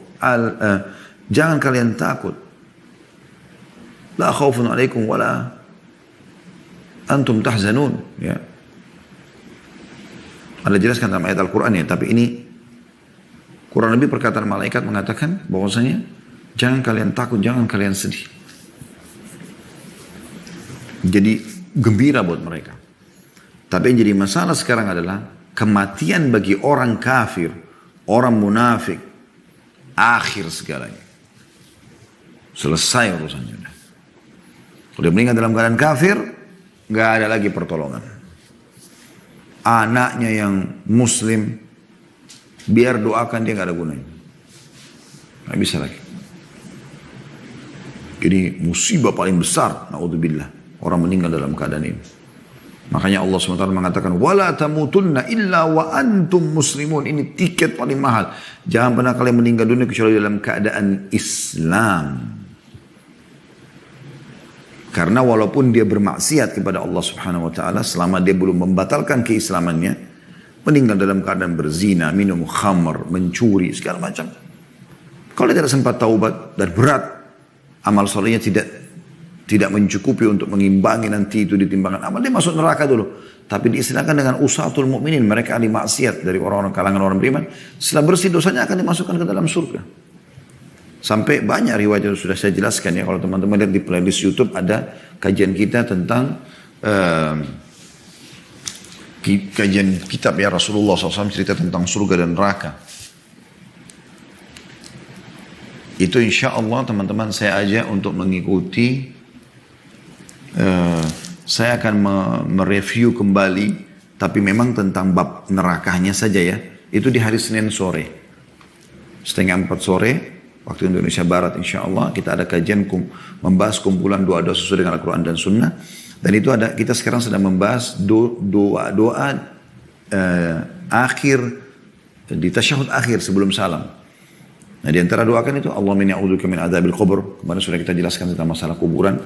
jangan kalian takut. La khawfun alaikum wala antum tahzanun. Ya. Ada jelaskan dalam ayat Al-Quran ya, tapi ini kurang lebih perkataan malaikat mengatakan bahwasanya jangan kalian takut, jangan kalian sedih. Jadi gembira buat mereka. Tapi yang jadi masalah sekarang adalah kematian bagi orang kafir, orang munafik, akhir segalanya. Selesai urusannya. Kalau dia meninggal dalam keadaan kafir, nggak ada lagi pertolongan. Anaknya yang muslim, biar doakan dia nggak ada gunanya. Nggak bisa lagi. Ini musibah paling besar, naudzubillah. Orang meninggal dalam keadaan ini. Makanya Allah SWT mengatakan, wala tamutunna illa wa antum muslimun. Ini tiket paling mahal. Jangan pernah kalian meninggal dunia kecuali dalam keadaan Islam. Karena walaupun dia bermaksiat kepada Allah Subhanahu Wa Taala, selama dia belum membatalkan keislamannya, meninggal dalam keadaan berzina, minum khamr, mencuri, segala macam. Kalau dia tidak sempat taubat dan berat, amal solehnya tidak mencukupi untuk mengimbangi nanti itu ditimbangan amal, dia masuk neraka dulu. Tapi diistilahkan dengan usatul mukminin, mereka ahli maksiat dari orang-orang kalangan orang beriman, setelah bersih dosanya akan dimasukkan ke dalam surga. Sampai banyak riwayat yang sudah saya jelaskan ya, kalau teman-teman lihat di playlist YouTube ada kajian kita tentang kajian kitab ya, Rasulullah SAW cerita tentang surga dan neraka. Itu insya Allah teman-teman saya ajak untuk mengikuti. Saya akan mereview kembali, tapi memang tentang bab nerakanya saja ya. Itu di hari Senin sore, 3:30 sore, waktu Indonesia Barat insya Allah. Kita ada kajian membahas kumpulan doa-doa sesuai dengan Al-Quran dan Sunnah. Dan itu ada, kita sekarang sedang membahas doa akhir, di tasyahud akhir sebelum salam. Nah di antara doakan itu, Allahumma inni a'udzubika min adzabil qabr. Kemarin sudah kita jelaskan tentang masalah kuburan.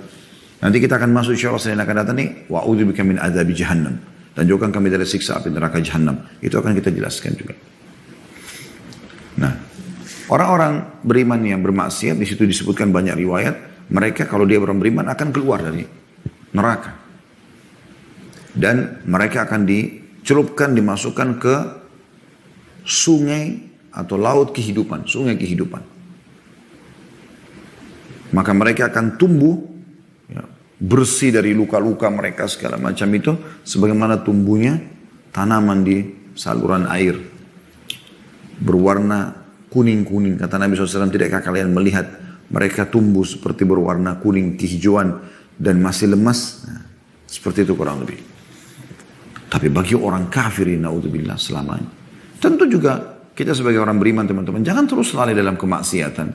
Nanti kita akan masuk insya Allah Senin akan datang nih, wa'udzubika min adzabi jahannam. Dan jauhkan kami dari siksa api neraka jahannam. Itu akan kita jelaskan juga. Nah, orang-orang beriman yang bermaksiat, di situ disebutkan banyak riwayat, mereka kalau dia orang beriman akan keluar dari neraka. Dan mereka akan dicelupkan, dimasukkan ke sungai atau laut kehidupan, sungai kehidupan. Maka mereka akan tumbuh, ya, bersih dari luka-luka mereka segala macam itu, sebagaimana tumbuhnya tanaman di saluran air. Berwarna kuning-kuning. Kata Nabi SAW, tidakkah kalian melihat mereka tumbuh seperti berwarna kuning kehijauan dan masih lemas? Nah, seperti itu kurang lebih. Tapi bagi orang kafir, naudzubillah, selamanya. Tentu juga kita sebagai orang beriman teman-teman, jangan terus lalai dalam kemaksiatan.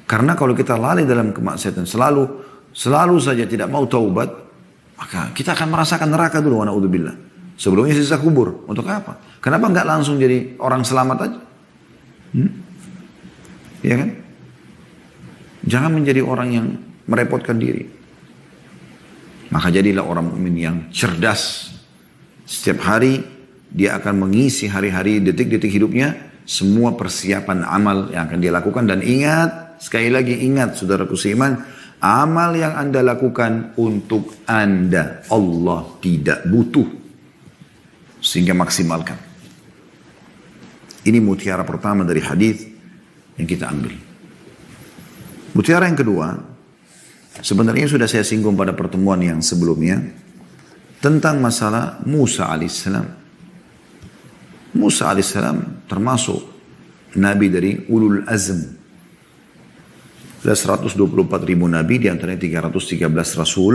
Karena kalau kita lalai dalam kemaksiatan, selalu saja tidak mau taubat, maka kita akan merasakan neraka dulu, naudzubillah. Sebelumnya siksa kubur. Untuk apa? Kenapa enggak langsung jadi orang selamat aja? Iya kan? Jangan menjadi orang yang merepotkan diri. Maka jadilah orang mukmin yang cerdas. Setiap hari dia akan mengisi hari-hari, detik-detik hidupnya, semua persiapan amal yang akan dia lakukan. Dan ingat, sekali lagi ingat saudaraku seiman, amal yang Anda lakukan untuk Anda, Allah tidak butuh. Sehingga maksimalkan. Ini mutiara pertama dari hadis yang kita ambil. Mutiara yang kedua, sebenarnya sudah saya singgung pada pertemuan yang sebelumnya, tentang masalah Musa alaihissalam. Musa alaihissalam termasuk nabi dari ulul azm. Sudah 124 ribu nabi, diantaranya 313 rasul.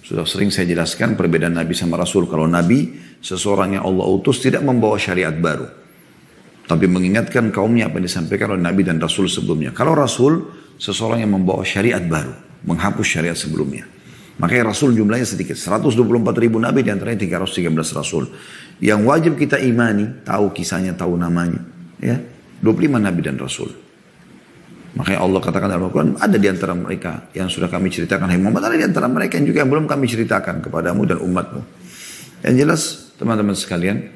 Sudah sering saya jelaskan perbedaan nabi sama rasul. Kalau nabi, seseorang yang Allah utus tidak membawa syariat baru, tapi mengingatkan kaumnya apa yang disampaikan oleh nabi dan rasul sebelumnya. Kalau rasul, seseorang yang membawa syariat baru, menghapus syariat sebelumnya. Makanya rasul jumlahnya sedikit. 124 ribu nabi, diantaranya 313 rasul. Yang wajib kita imani, tahu kisahnya, tahu namanya. Ya, 25 nabi dan rasul. Makanya Allah katakan dalam Al-Quran, ada di antara mereka yang sudah kami ceritakan, hai Muhammad, ada di antara mereka yang juga yang belum kami ceritakan kepadamu dan umatmu. Yang jelas, teman-teman sekalian,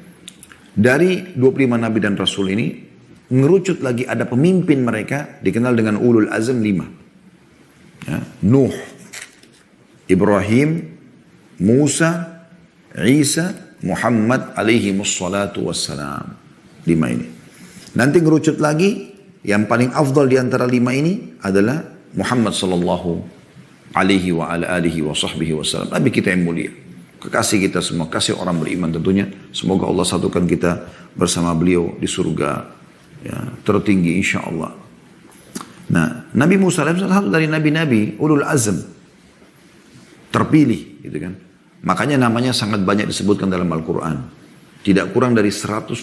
dari 25 nabi dan rasul ini, ngerucut lagi ada pemimpin mereka, dikenal dengan ulul azm 5. Ya, Nuh, Ibrahim, Musa, Isa, Muhammad alaihi wassalatu wassalam. 5 ini. Nanti ngerucut lagi, yang paling afdal di antara 5 ini adalah Muhammad sallallahu alaihi wa ala alihi wa sahbihi wasallam. Nabi kita yang mulia. Kekasih kita semua, kasih orang beriman tentunya. Semoga Allah satukan kita bersama beliau di surga ya, tertinggi insya Allah. Nah, Nabi Musa adalah satu dari nabi-nabi ulul azm terpilih, gitu kan. Makanya namanya sangat banyak disebutkan dalam Al-Quran. Tidak kurang dari 120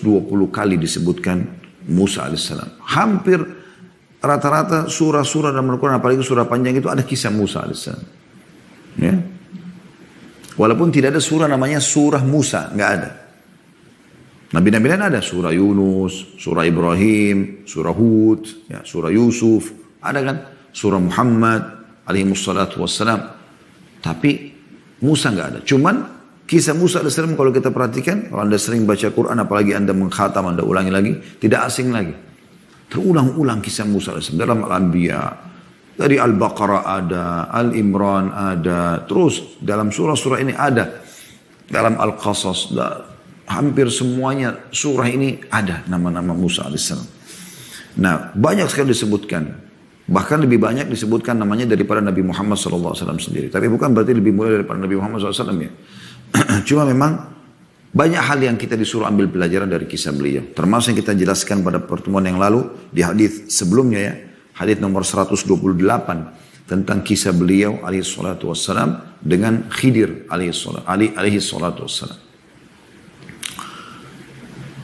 kali disebutkan Musa alaihissalam. Hampir rata-rata surah-surah dalam Al-Quran, apalagi surah panjang itu ada kisah Musa alaihissalam. Ya. Walaupun tidak ada surah namanya surah Musa, nggak ada. Nabi-nabi lain ada, surah Yunus, surah Ibrahim, surah Hud, ya, surah Yusuf, ada kan? Surah Muhammad alaihi wassalatu wassalam. Tapi Musa nggak ada. Cuman kisah Musa alaihissalam kalau kita perhatikan, kalau Anda sering baca Quran, apalagi Anda mengkhatam, Anda ulangi lagi, tidak asing lagi. Terulang-ulang kisah Musa alaihissalam dalam Al-Anbiya. Dari Al-Baqarah ada, Al-Imran ada, terus dalam surah-surah ini ada. Dalam Al-Qasas, hampir semuanya surah ini ada nama-nama Musa alaihissalam. Nah, banyak sekali disebutkan. Bahkan lebih banyak disebutkan namanya daripada Nabi Muhammad SAW sendiri. Tapi bukan berarti lebih mulia daripada Nabi Muhammad SAW ya. Cuma memang banyak hal yang kita disuruh ambil pelajaran dari kisah beliau. Termasuk yang kita jelaskan pada pertemuan yang lalu di hadis sebelumnya ya. Hadis nomor 128 tentang kisah beliau alaihi salatu wassalam dengan Khidir alaihi salatu wassalam.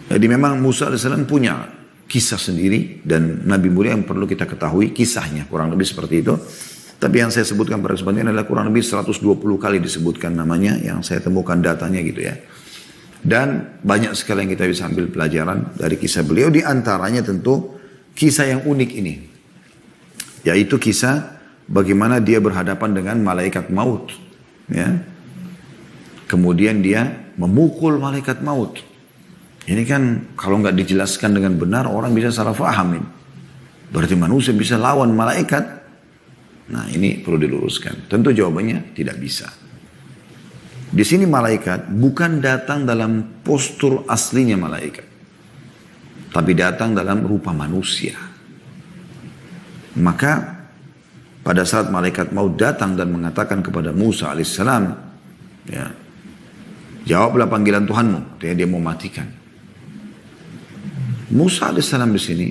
Jadi memang Musa alaihissalam punya kisah sendiri dan Nabi mulia yang perlu kita ketahui kisahnya kurang lebih seperti itu. Tapi yang saya sebutkan pada kesempatan ini adalah kurang lebih 120 kali disebutkan namanya yang saya temukan datanya gitu ya. Dan banyak sekali yang kita bisa ambil pelajaran dari kisah beliau, di antaranya tentu kisah yang unik ini. Yaitu kisah bagaimana dia berhadapan dengan malaikat maut. Ya. Kemudian dia memukul malaikat maut. Ini kan kalau nggak dijelaskan dengan benar orang bisa salah fahamin. Berarti manusia bisa lawan malaikat. Nah ini perlu diluruskan. Tentu jawabannya tidak bisa. Di sini malaikat bukan datang dalam postur aslinya malaikat. Tapi datang dalam rupa manusia. Maka pada saat malaikat maut datang dan mengatakan kepada Musa alaihissalam, ya, jawablah panggilan Tuhanmu. Artinya dia mau matikan. Musa alaihissalam di sini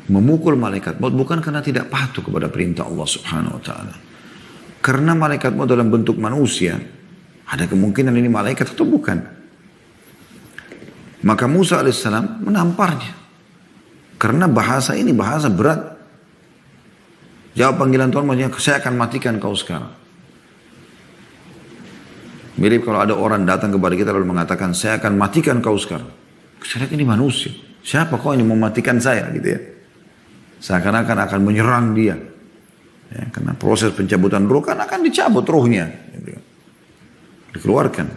memukul malaikat maut bukan karena tidak patuh kepada perintah Allah Subhanahu wa taala. Karena malaikat maut dalam bentuk manusia, ada kemungkinan ini malaikat atau bukan. Maka Musa alaihissalam menamparnya. Karena bahasa ini bahasa berat. Jawab panggilan Tuhan maksudnya, saya akan matikan kau sekarang. Mirip kalau ada orang datang kepada kita lalu mengatakan, saya akan matikan kau sekarang. Saya lihat ini manusia. Siapa kau ini mau matikan saya gitu ya. Seakan-akan akan menyerang dia. Ya, karena proses pencabutan ruh kan akan dicabut ruhnya. Gitu. Dikeluarkan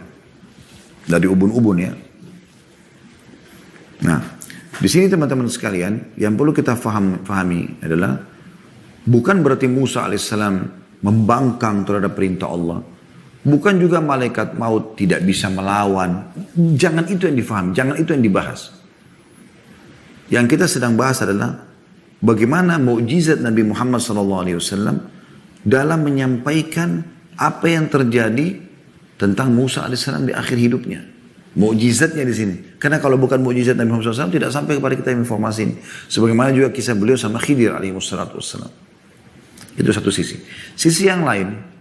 dari ubun-ubun ya. Nah, di sini teman-teman sekalian, yang perlu kita pahami adalah bukan berarti Musa alaihissalam membangkang terhadap perintah Allah. Bukan juga malaikat maut tidak bisa melawan. Jangan itu yang difahami, jangan itu yang dibahas. Yang kita sedang bahas adalah bagaimana mukjizat Nabi Muhammad SAW dalam menyampaikan apa yang terjadi tentang Musa alaihissalam di akhir hidupnya. Mukjizatnya di sini. Karena kalau bukan mukjizat Nabi Muhammad SAW tidak sampai kepada kita informasi ini. Sebagaimana juga kisah beliau sama Khidir alaihissalam. Itu satu sisi. Sisi yang lain,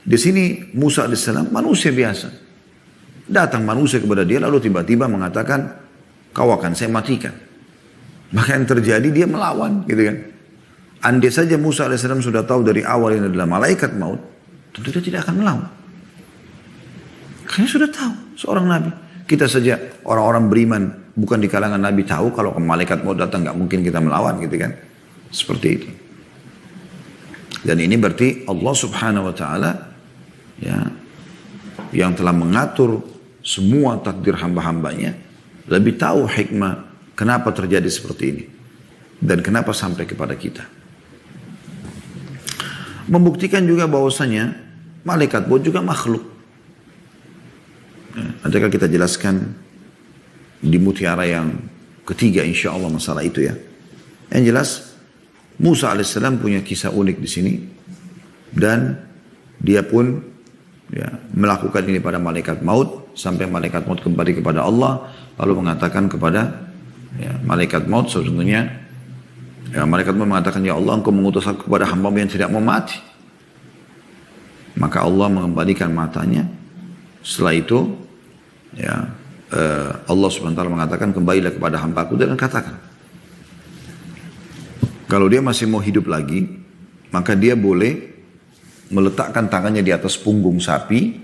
di sini Musa alaihissalam manusia biasa. Datang manusia kepada dia lalu tiba-tiba mengatakan, kau akan saya matikan. Maka yang terjadi dia melawan, gitu kan. Andai saja Musa alaihissalam sudah tahu dari awal ini adalah malaikat maut, tentu dia tidak akan melawan. Karena sudah tahu seorang nabi. Kita saja orang-orang beriman bukan di kalangan nabi tahu kalau malaikat maut datang nggak mungkin kita melawan, gitu kan. Seperti itu. Dan ini berarti Allah Subhanahu wa taala ya yang telah mengatur semua takdir hamba-hambanya lebih tahu hikmah kenapa terjadi seperti ini dan kenapa sampai kepada kita. Membuktikan juga bahwasanya malaikat maut juga makhluk. Nanti akan kita jelaskan di mutiara yang ketiga insya Allah masalah itu ya. Yang jelas Musa alaihissalam punya kisah unik di sini dan dia pun ya, melakukan ini pada malaikat maut sampai malaikat maut kembali kepada Allah lalu mengatakan kepada ya, malaikat maut sesungguhnya ya, malaikat maut mengatakan ya Allah engkau mengutus aku kepada hamba-Mu yang tidak mau mati. Maka Allah mengembalikan matanya. Setelah itu ya Allah SWT mengatakan kembalilah kepada hamba-Ku dan katakan kalau dia masih mau hidup lagi maka dia boleh meletakkan tangannya di atas punggung sapi.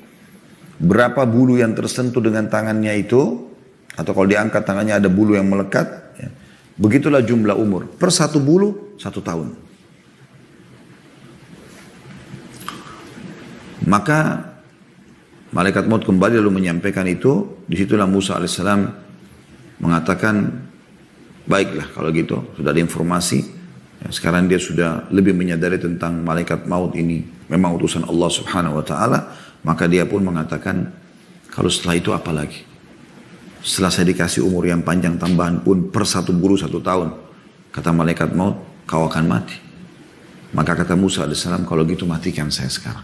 Berapa bulu yang tersentuh dengan tangannya itu atau kalau diangkat tangannya ada bulu yang melekat ya, begitulah jumlah umur per satu bulu 1 tahun. Maka malaikat maut kembali lalu menyampaikan itu. Disitulah Musa alaihissalam mengatakan baiklah kalau gitu sudah ada informasi ya, sekarang dia sudah lebih menyadari tentang malaikat maut ini memang utusan Allah Subhanahu wa taala. Maka dia pun mengatakan kalau setelah itu apa lagi? Setelah saya dikasih umur yang panjang tambahan pun per 1 bulu 1 tahun. Kata malaikat maut, kau akan mati. Maka kata Musa alaihissalam, kalau gitu matikan saya sekarang.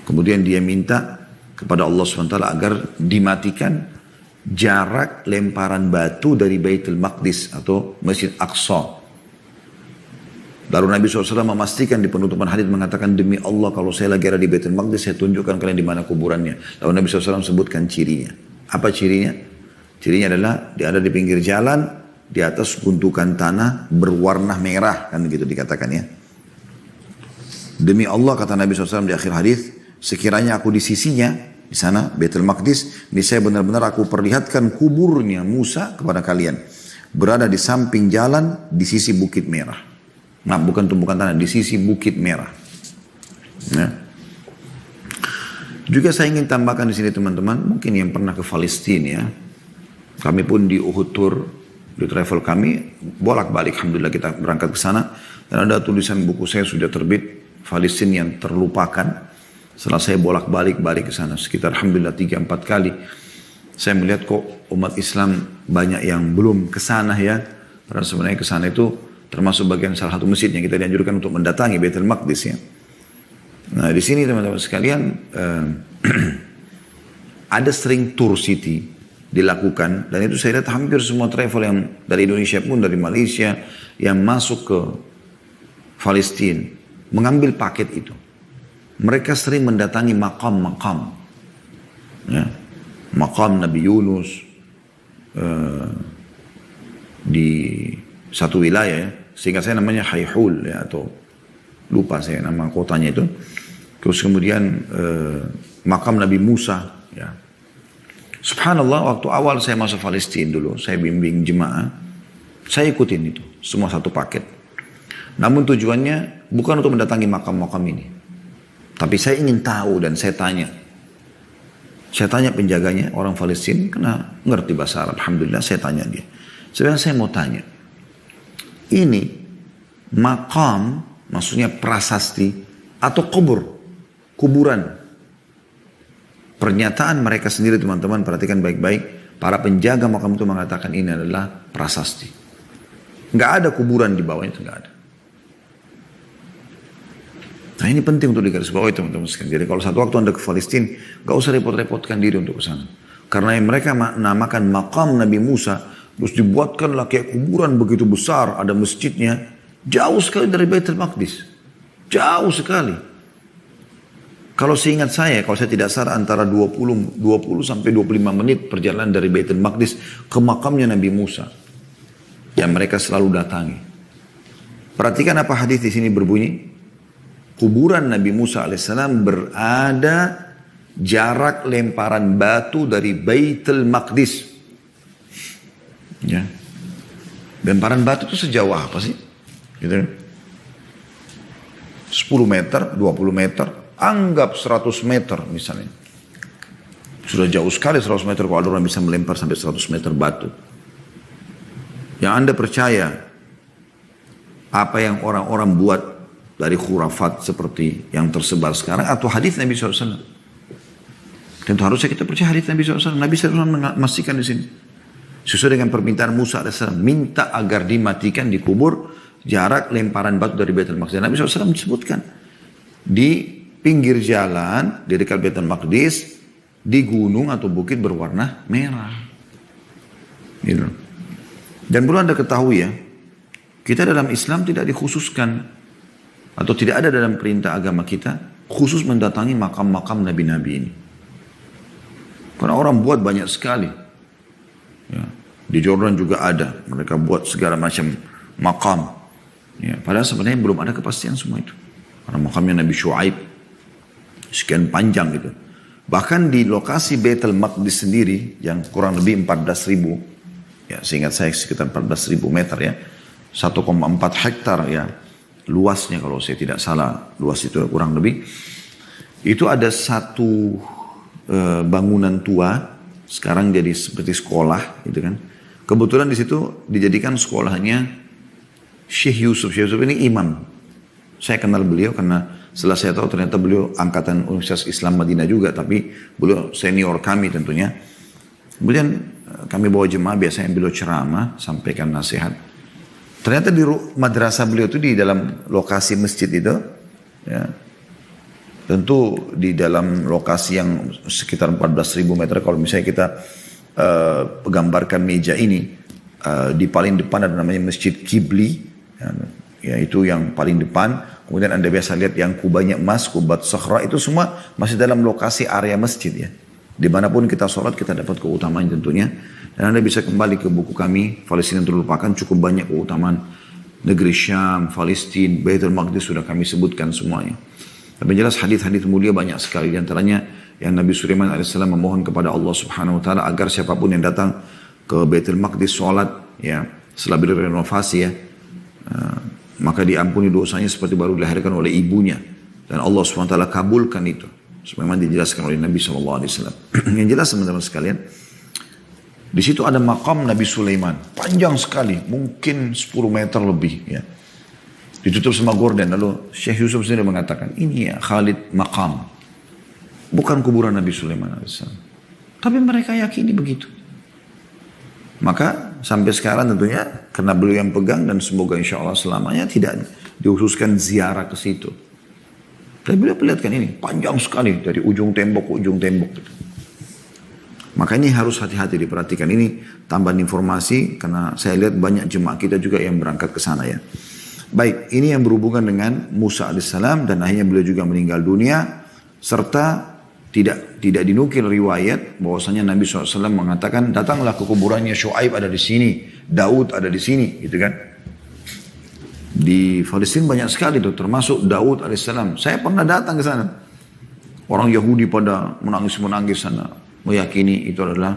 Kemudian dia minta kepada Allah SWT agar dimatikan jarak lemparan batu dari Baitul Maqdis atau Masjid Aqsa. Lalu Nabi SAW memastikan di penutupan hadits mengatakan demi Allah kalau saya lagi ada di Baitul Maqdis saya tunjukkan kalian di mana kuburannya. Lalu Nabi SAW sebutkan cirinya. Apa cirinya? Cirinya adalah dia ada di pinggir jalan di atas gundukan tanah berwarna merah kan gitu dikatakan ya. Demi Allah kata Nabi SAW di akhir hadis sekiranya aku di sisinya di sana Baitul Maqdis ini saya benar-benar aku perlihatkan kuburnya Musa kepada kalian berada di samping jalan di sisi bukit merah. Nah, bukan tumpukan tanah, di sisi bukit merah. Ya. Juga saya ingin tambahkan di sini teman-teman, mungkin yang pernah ke Palestina ya. Kami pun di Uhud Tour, di travel kami, bolak-balik alhamdulillah kita berangkat ke sana. Dan ada tulisan buku saya sudah terbit, Palestina yang terlupakan. Setelah saya bolak-balik ke sana, sekitar alhamdulillah 3-4 kali. Saya melihat kok umat Islam banyak yang belum ke sana ya. Karena sebenarnya ke sana itu termasuk bagian salah satu masjid yang kita dianjurkan untuk mendatangi Baitul Maqdis ya. Nah di sini teman-teman sekalian ada sering tour city dilakukan dan itu saya lihat hampir semua travel yang dari Indonesia pun dari Malaysia yang masuk ke Palestina mengambil paket itu. Mereka sering mendatangi makam-makam, ya, makam Nabi Yunus di satu wilayah ya. Sehingga saya namanya Haihul ya, atau lupa saya nama kotanya itu. Terus kemudian makam Nabi Musa ya. Subhanallah waktu awal saya masuk Palestina dulu, saya bimbing jemaah, saya ikutin itu semua satu paket. Namun tujuannya bukan untuk mendatangi makam-makam ini. Tapi saya ingin tahu dan saya tanya. Saya tanya penjaganya, orang Palestina, karena ngerti bahasa Arab. Alhamdulillah saya tanya dia. Sebenarnya saya mau tanya. Ini makam, maksudnya prasasti, atau kuburan. Pernyataan mereka sendiri teman-teman, perhatikan baik-baik. Para penjaga makam itu mengatakan ini adalah prasasti. Nggak ada kuburan di bawahnya, itu nggak ada. Nah ini penting untuk digarisbawahi teman-teman sekalian. Jadi kalau satu waktu Anda ke Palestina, nggak usah repot-repotkan diri untuk ke sana. Karena yang mereka namakan makam Nabi Musa, terus dibuatkanlah kayak kuburan begitu besar, ada masjidnya, jauh sekali dari Baitul Maqdis. Jauh sekali. Kalau seingat saya, kalau saya tidak salah antara 20 sampai 25 menit perjalanan dari Baitul Maqdis ke makamnya Nabi Musa yang mereka selalu datangi. Perhatikan apa hadis di sini berbunyi. Kuburan Nabi Musa alaihissalam berada jarak lemparan batu dari Baitul Maqdis. Ya. Lemparan batu itu sejauh apa sih? Gitu. 10 meter, 20 meter. Anggap 100 meter misalnya. Sudah jauh sekali 100 meter kalau ada orang bisa melempar sampai 100 meter batu. Yang Anda percaya apa yang orang-orang buat dari khurafat seperti yang tersebar sekarang atau hadis Nabi SAW? Tentu harusnya kita percaya hadis Nabi SAW. Nabi SAW memastikan di sini. Sesuai dengan permintaan Musa AS. Minta agar dimatikan, dikubur jarak lemparan batu dari Baitul Maqdis. Nabi SAW disebutkan. Di pinggir jalan, di dekat Baitul Maqdis, di gunung atau bukit berwarna merah. Gitu. Dan perlu Anda ketahui ya, kita dalam Islam tidak dikhususkan, atau tidak ada dalam perintah agama kita, khusus mendatangi makam-makam Nabi-Nabi ini. Karena orang buat banyak sekali. Ya. Di Jordan juga ada, mereka buat segala macam makam. Ya. Padahal sebenarnya belum ada kepastian semua itu. Karena makamnya Nabi Syuaib, sekian panjang gitu. Bahkan di lokasi Baitul Maqdis sendiri yang kurang lebih 14.000, ya seingat saya sekitar 14.000 meter ya, 1,4 hektar ya luasnya kalau saya tidak salah, luas itu kurang lebih. Itu ada satu bangunan tua, sekarang jadi seperti sekolah gitu kan. Kebetulan di situ dijadikan sekolahnya Syekh Yusuf. Syekh Yusuf ini imam. Saya kenal beliau karena setelah saya tahu ternyata beliau angkatan Universitas Islam Madinah juga, tapi beliau senior kami tentunya. Kemudian kami bawa jemaah, biasanya beliau ceramah, sampaikan nasihat. Ternyata di madrasah beliau itu di dalam lokasi masjid itu, ya, tentu di dalam lokasi yang sekitar 14.000 meter. Kalau misalnya kita gambarkan meja ini, di paling depan ada namanya Masjid Kibli, ya, itu yang paling depan. Kemudian Anda biasa lihat yang kubahnya emas, kubat sakhra, itu semua masih dalam lokasi area masjid ya. Dimanapun kita sholat kita dapat keutamaan tentunya. Dan Anda bisa kembali ke buku kami, Palestina terlupakan, cukup banyak keutamaan. Negeri Syam, Palestina, Baitul Maqdis sudah kami sebutkan semuanya. Tapi jelas hadis-hadis mulia banyak sekali. Di antaranya yang Nabi Sulaiman AS memohon kepada Allah Subhanahu Wa Taala agar siapapun yang datang ke Baitul Maqdis sholat, ya, setelah beliau renovasi ya, maka diampuni dosanya seperti baru dilahirkan oleh ibunya. Dan Allah SWT kabulkan itu. Sebagaimana dijelaskan oleh Nabi SAW. Yang jelas teman-teman sekalian, di situ ada makam Nabi Sulaiman. Panjang sekali, mungkin 10 meter lebih. Ya. Ditutup sama gorden. Lalu Syekh Yusuf sendiri mengatakan, ini ya Khalid makam. Bukan kuburan Nabi Sulaiman AS. Tapi mereka yakini begitu. Maka sampai sekarang tentunya karena beliau yang pegang dan semoga insya Allah selamanya tidak dihususkan ziarah ke situ. Tapi beliau perlihatkan ini panjang sekali dari ujung tembok ke ujung tembok. Maka ini harus hati-hati diperhatikan. Ini tambahan informasi karena saya lihat banyak jemaah kita juga yang berangkat ke sana ya. Baik, ini yang berhubungan dengan Musa alaihissalam dan akhirnya beliau juga meninggal dunia serta tidak dinukil riwayat bahwasanya Nabi SAW mengatakan datanglah ke kuburannya Syuaib ada di sini, Daud ada di sini, gitu kan? Di Palestina banyak sekali tuh, termasuk Daud alaihissalam. Saya pernah datang ke sana. Orang Yahudi pada menangis sana, meyakini itu adalah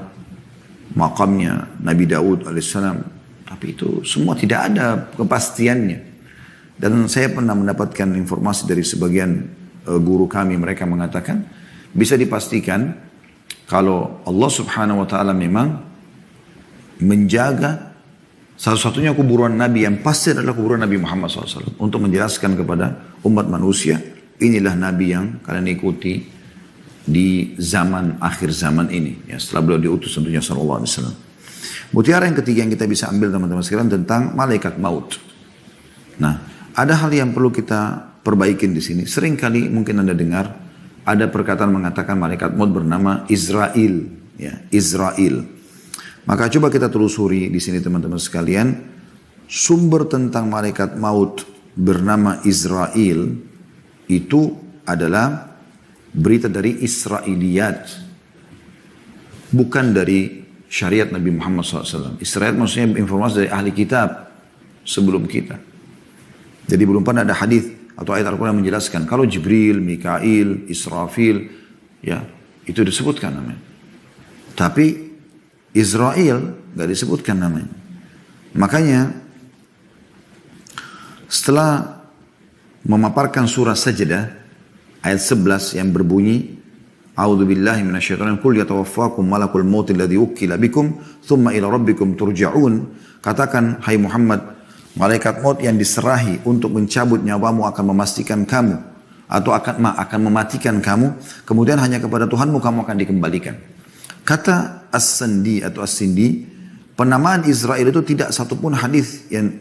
makamnya Nabi Daud alaihissalam. Tapi itu semua tidak ada kepastiannya. Dan saya pernah mendapatkan informasi dari sebagian guru kami, mereka mengatakan bisa dipastikan kalau Allah Subhanahu wa taala memang menjaga satu-satunya kuburan Nabi yang pasti adalah kuburan Nabi Muhammad SAW untuk menjelaskan kepada umat manusia, inilah Nabi yang kalian ikuti di zaman akhir zaman ini, ya, setelah beliau diutus tentunya sallallahu alaihi wasallam. Mutiara yang ketiga yang kita bisa ambil teman-teman sekalian tentang malaikat maut. Nah, ada hal yang perlu kita perbaikin di sini. Seringkali mungkin Anda dengar ada perkataan mengatakan malaikat maut bernama Israel, ya, Israel. Maka coba kita telusuri di sini teman-teman sekalian, sumber tentang malaikat maut bernama Israel itu adalah berita dari Israiliyat, bukan dari syariat Nabi Muhammad SAW. Israel maksudnya informasi dari ahli kitab sebelum kita. Jadi belum pernah ada hadis atau ayat Al-Quran menjelaskan kalau Jibril, Mikail, Israfil, ya itu disebutkan namanya. Tapi Israel gak disebutkan namanya. Makanya setelah memaparkan surah Sajdah ayat 11 yang berbunyi A'udzu billahi minasyaitonir qul yatawaffakum malakul maut alladzi wukkila bikum tsumma ila rabbikum turja'un. Katakan hai Muhammad, malaikat maut yang diserahi untuk mencabut nyawamu akan memastikan kamu atau akan mematikan kamu, kemudian hanya kepada Tuhanmu kamu akan dikembalikan. Kata As-Sindi atau As-Sindi, penamaan Israel itu tidak satupun hadis yang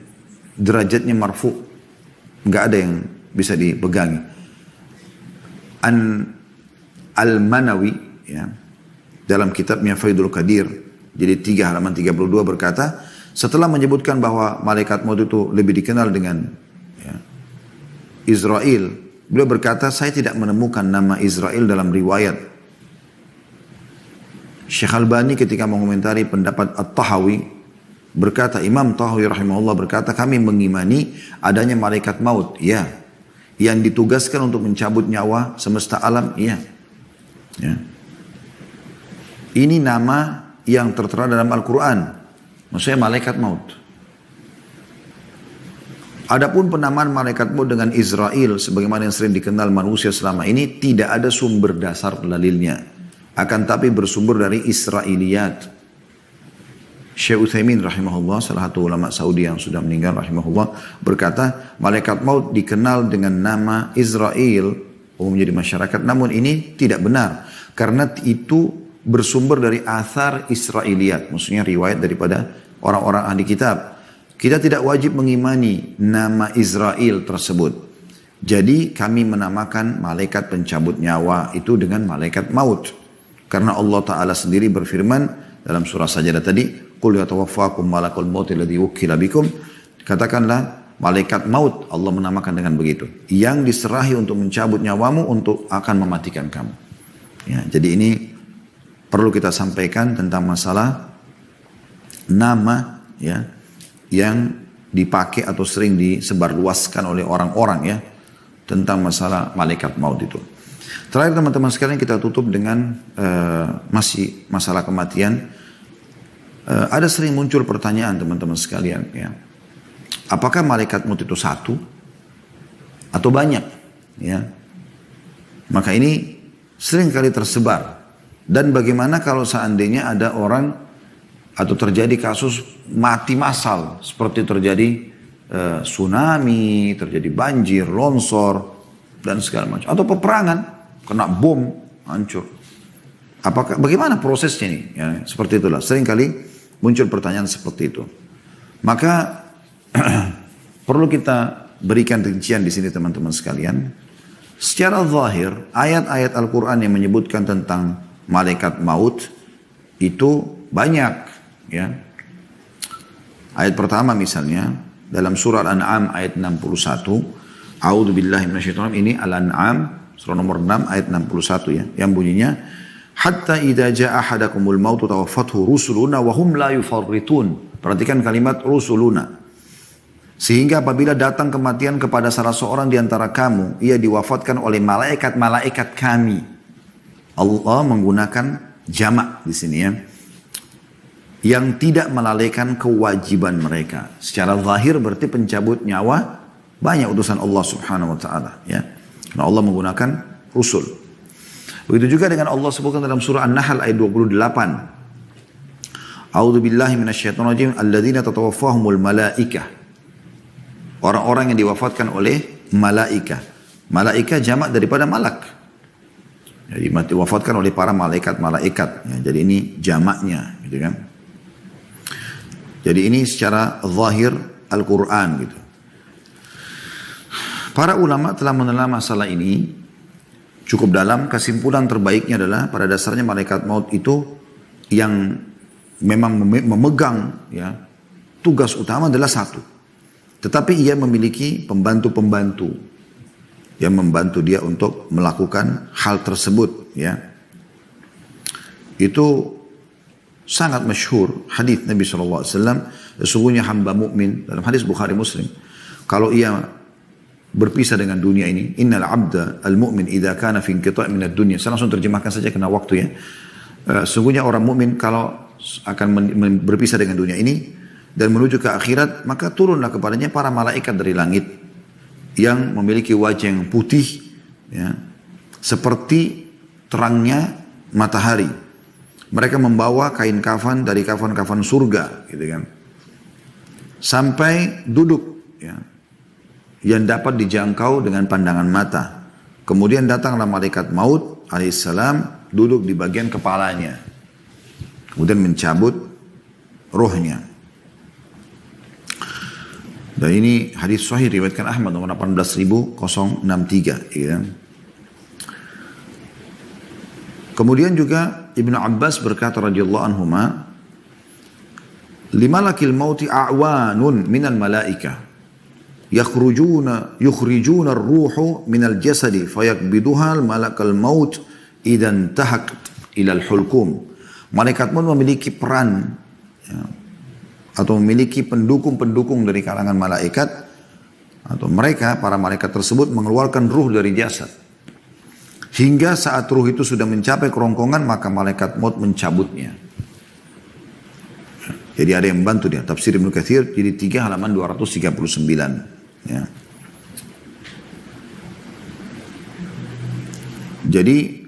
derajatnya marfu, nggak ada yang bisa dipegangi. Al-Manawi, ya, dalam kitabnya Faidul Qadir, jadi 3 halaman 32 berkata, setelah menyebutkan bahwa malaikat maut itu lebih dikenal dengan, ya, Israel, beliau berkata, saya tidak menemukan nama Israel dalam riwayat. Syekh Albani ketika mengomentari pendapat At-Tahawi berkata, Imam Tahawi rahimahullah berkata, kami mengimani adanya malaikat maut, ya, yang ditugaskan untuk mencabut nyawa semesta alam, ya. Ya. Ini nama yang tertera dalam Al-Quran, maksudnya malaikat maut. Adapun penamaan malaikat maut dengan Israel sebagaimana yang sering dikenal manusia selama ini tidak ada sumber dasar dalilnya, akan tapi bersumber dari Israiliyat. Syekh Utsaimin rahimahullah, salah satu ulama Saudi yang sudah meninggal rahimahullah, berkata malaikat maut dikenal dengan nama Israel umumnya di masyarakat, namun ini tidak benar karena itu bersumber dari athar Israiliyat, maksudnya riwayat daripada orang-orang ahli kitab. Kita tidak wajib mengimani nama Israel tersebut. Jadi kami menamakan malaikat pencabut nyawa itu dengan malaikat maut karena Allah Ta'ala sendiri berfirman dalam surah Sajdah tadi, qul yatawaffakum malakul maut alladzi wukkila bikum, katakanlah malaikat maut Allah menamakan dengan begitu, yang diserahi untuk mencabut nyawamu, untuk akan mematikan kamu. Ya, jadi ini perlu kita sampaikan tentang masalah nama, ya, yang dipakai atau sering disebarluaskan oleh orang-orang, ya, tentang masalah malaikat maut itu. Terakhir teman-teman sekalian kita tutup dengan masih masalah kematian. Ada sering muncul pertanyaan teman-teman sekalian, ya. Apakah malaikat maut itu satu atau banyak? Ya. Maka ini sering kali tersebar. Dan bagaimana kalau seandainya ada orang atau terjadi kasus mati massal seperti terjadi tsunami, terjadi banjir, longsor dan segala macam, atau peperangan, kena bom, hancur. Apakah bagaimana prosesnya nih? Ya, seperti itulah. Sering kali muncul pertanyaan seperti itu. Maka perlu kita berikan rincian di sini teman-teman sekalian. Secara zahir, ayat-ayat Al-Quran yang menyebutkan tentang malaikat maut itu banyak, ya. Ayat pertama misalnya dalam surah Al-An'am ayat 61, A'udzu billahi minasyaitonir rajim, ini Al-An'am surah nomor 6 ayat 61, ya, yang bunyinya hatta idza jaa ahadakumul mautu tawaffathu rusuluna wa hum la yufarritun. Perhatikan kalimat rusuluna. Sehingga apabila datang kematian kepada salah seorang di antara kamu, ia diwafatkan oleh malaikat-malaikat kami. Allah menggunakan jamak di sini, ya. Yang tidak melalaikan kewajiban mereka. Secara zahir berarti pencabut nyawa Banyak utusan Allah subhanahu wa ta'ala. Ya. Nah, Allah menggunakan rusul. Begitu juga dengan Allah sebutkan dalam surah An-Nahl ayat 28. A'udzu billahi minasyaitonir rajim. Alladzina tatawaffahumul malaikah. Orang-orang yang diwafatkan oleh malaikah. Malaikah jamak daripada malak. Jadi diwafatkan oleh para malaikat-malaikat. Ya, jadi ini jamaknya, gitu kan. Jadi ini secara zahir Al-Quran gitu. Para ulama telah menelah masalah ini cukup dalam. Kesimpulan terbaiknya adalah pada dasarnya malaikat maut itu yang memang memegang ya, tugas utama adalah satu. Tetapi ia memiliki pembantu-pembantu yang membantu dia untuk melakukan hal tersebut. Ya. Itu sangat masyhur hadis Nabi SAW. Sesungguhnya hamba mukmin dalam hadis Bukhari Muslim. Kalau ia berpisah dengan dunia ini, innal abda al-mu'min idza kana fi inqita' min ad-dunya. Saya langsung terjemahkan saja karena waktu ya. Sesungguhnya orang mukmin kalau akan berpisah dengan dunia ini dan menuju ke akhirat, maka turunlah kepadanya para malaikat dari langit yang memiliki wajah yang putih ya, seperti terangnya matahari. Mereka membawa kain kafan dari kafan-kafan surga gitu kan. Sampai duduk ya, yang dapat dijangkau dengan pandangan mata. Kemudian datanglah malaikat maut alaihissalam duduk di bagian kepalanya. Kemudian mencabut rohnya. Dan ini hadis sahih riwayatkan Ahmad nomor 18.063. Ya. Kemudian juga Ibnu Abbas berkata radhiyallahu anhuma, limalakil mauti a'wanun minal malaikah. Yukhrijuna ar-ruhu minal jasadi fayaqbiduha malakal maut idan tahaq ilal hulkum. Malaikat maut memiliki peran ya, atau memiliki pendukung-pendukung dari kalangan malaikat, atau mereka para malaikat tersebut mengeluarkan ruh dari jasad. Hingga saat ruh itu sudah mencapai kerongkongan maka malaikat maut mencabutnya. Jadi ada yang membantu dia. Tafsir Ibnu Katsir jadi 3 halaman 239. Ya. Jadi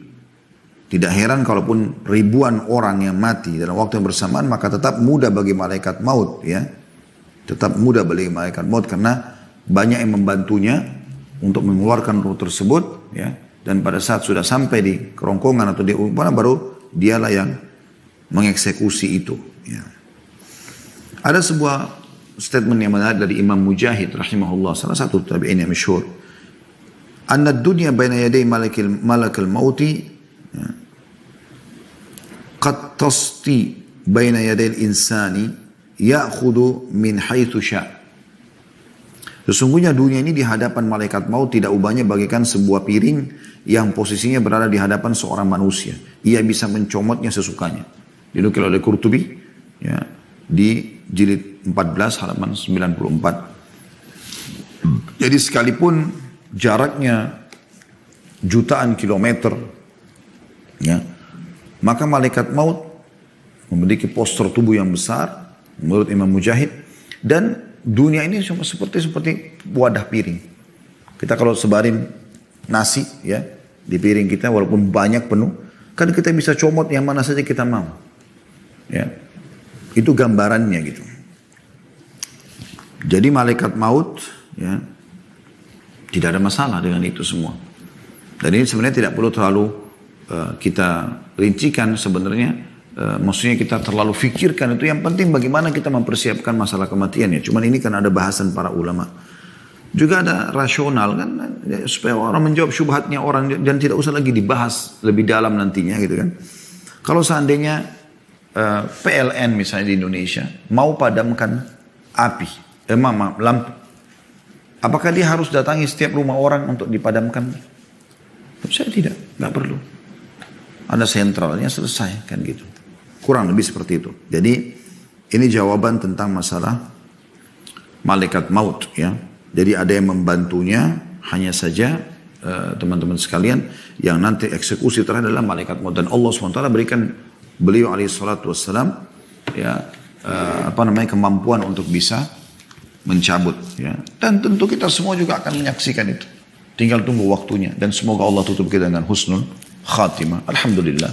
tidak heran kalaupun ribuan orang yang mati dalam waktu yang bersamaan, maka tetap mudah bagi malaikat maut ya. Tetap mudah bagi malaikat maut karena banyak yang membantunya untuk mengeluarkan ruh tersebut ya. Dan pada saat sudah sampai di kerongkongan atau di mana baru dialah yang mengeksekusi itu ya. Ada sebuah statement yang menarik dari Imam Mujahid rahimahullah, salah satu tabi'in yang masyhur. Anna dunya baina yaday malakil mauti ya, qad tasti baina yaday insani ya'khudhu min haitsu sya'. Sesungguhnya dunia ini di hadapan malaikat maut tidak ubahnya bagaikan sebuah piring yang posisinya berada di hadapan seorang manusia. Ia bisa mencomotnya sesukanya. Dinukil oleh Qurtubi ya, di jilid 14 halaman 94. Jadi sekalipun jaraknya jutaan kilometer ya, maka malaikat maut memiliki postur tubuh yang besar menurut Imam Mujahid, dan dunia ini seperti wadah piring. Kita kalau sebarin nasi ya di piring kita walaupun banyak penuh, kan kita bisa comot yang mana saja kita mau. Ya. Itu gambarannya gitu. Jadi malaikat maut ya tidak ada masalah dengan itu semua. Dan ini sebenarnya tidak perlu terlalu kita rincikan sebenarnya. Maksudnya kita terlalu fikirkan itu. Yang penting bagaimana kita mempersiapkan masalah kematiannya. Cuman ini kan ada bahasan para ulama. Juga ada rasional kan, supaya orang menjawab syubhatnya orang dan tidak usah lagi dibahas lebih dalam nantinya gitu kan. Kalau seandainya PLN misalnya di Indonesia mau padamkan api, lampu, apakah dia harus datangi setiap rumah orang untuk dipadamkan? Saya tidak, nggak perlu. Ada sentralnya selesai kan gitu. Kurang lebih seperti itu. Jadi ini jawaban tentang masalah malaikat maut ya. Jadi ada yang membantunya, hanya saja teman-teman sekalian yang nanti eksekusi terakhir adalah malaikat maut, dan Allah SWT berikan beliau alaihissalatu wassalam ya kemampuan untuk bisa mencabut. Ya. Dan tentu kita semua juga akan menyaksikan itu. Tinggal tunggu waktunya. Dan semoga Allah tutup kita dengan husnul khatimah. Alhamdulillah.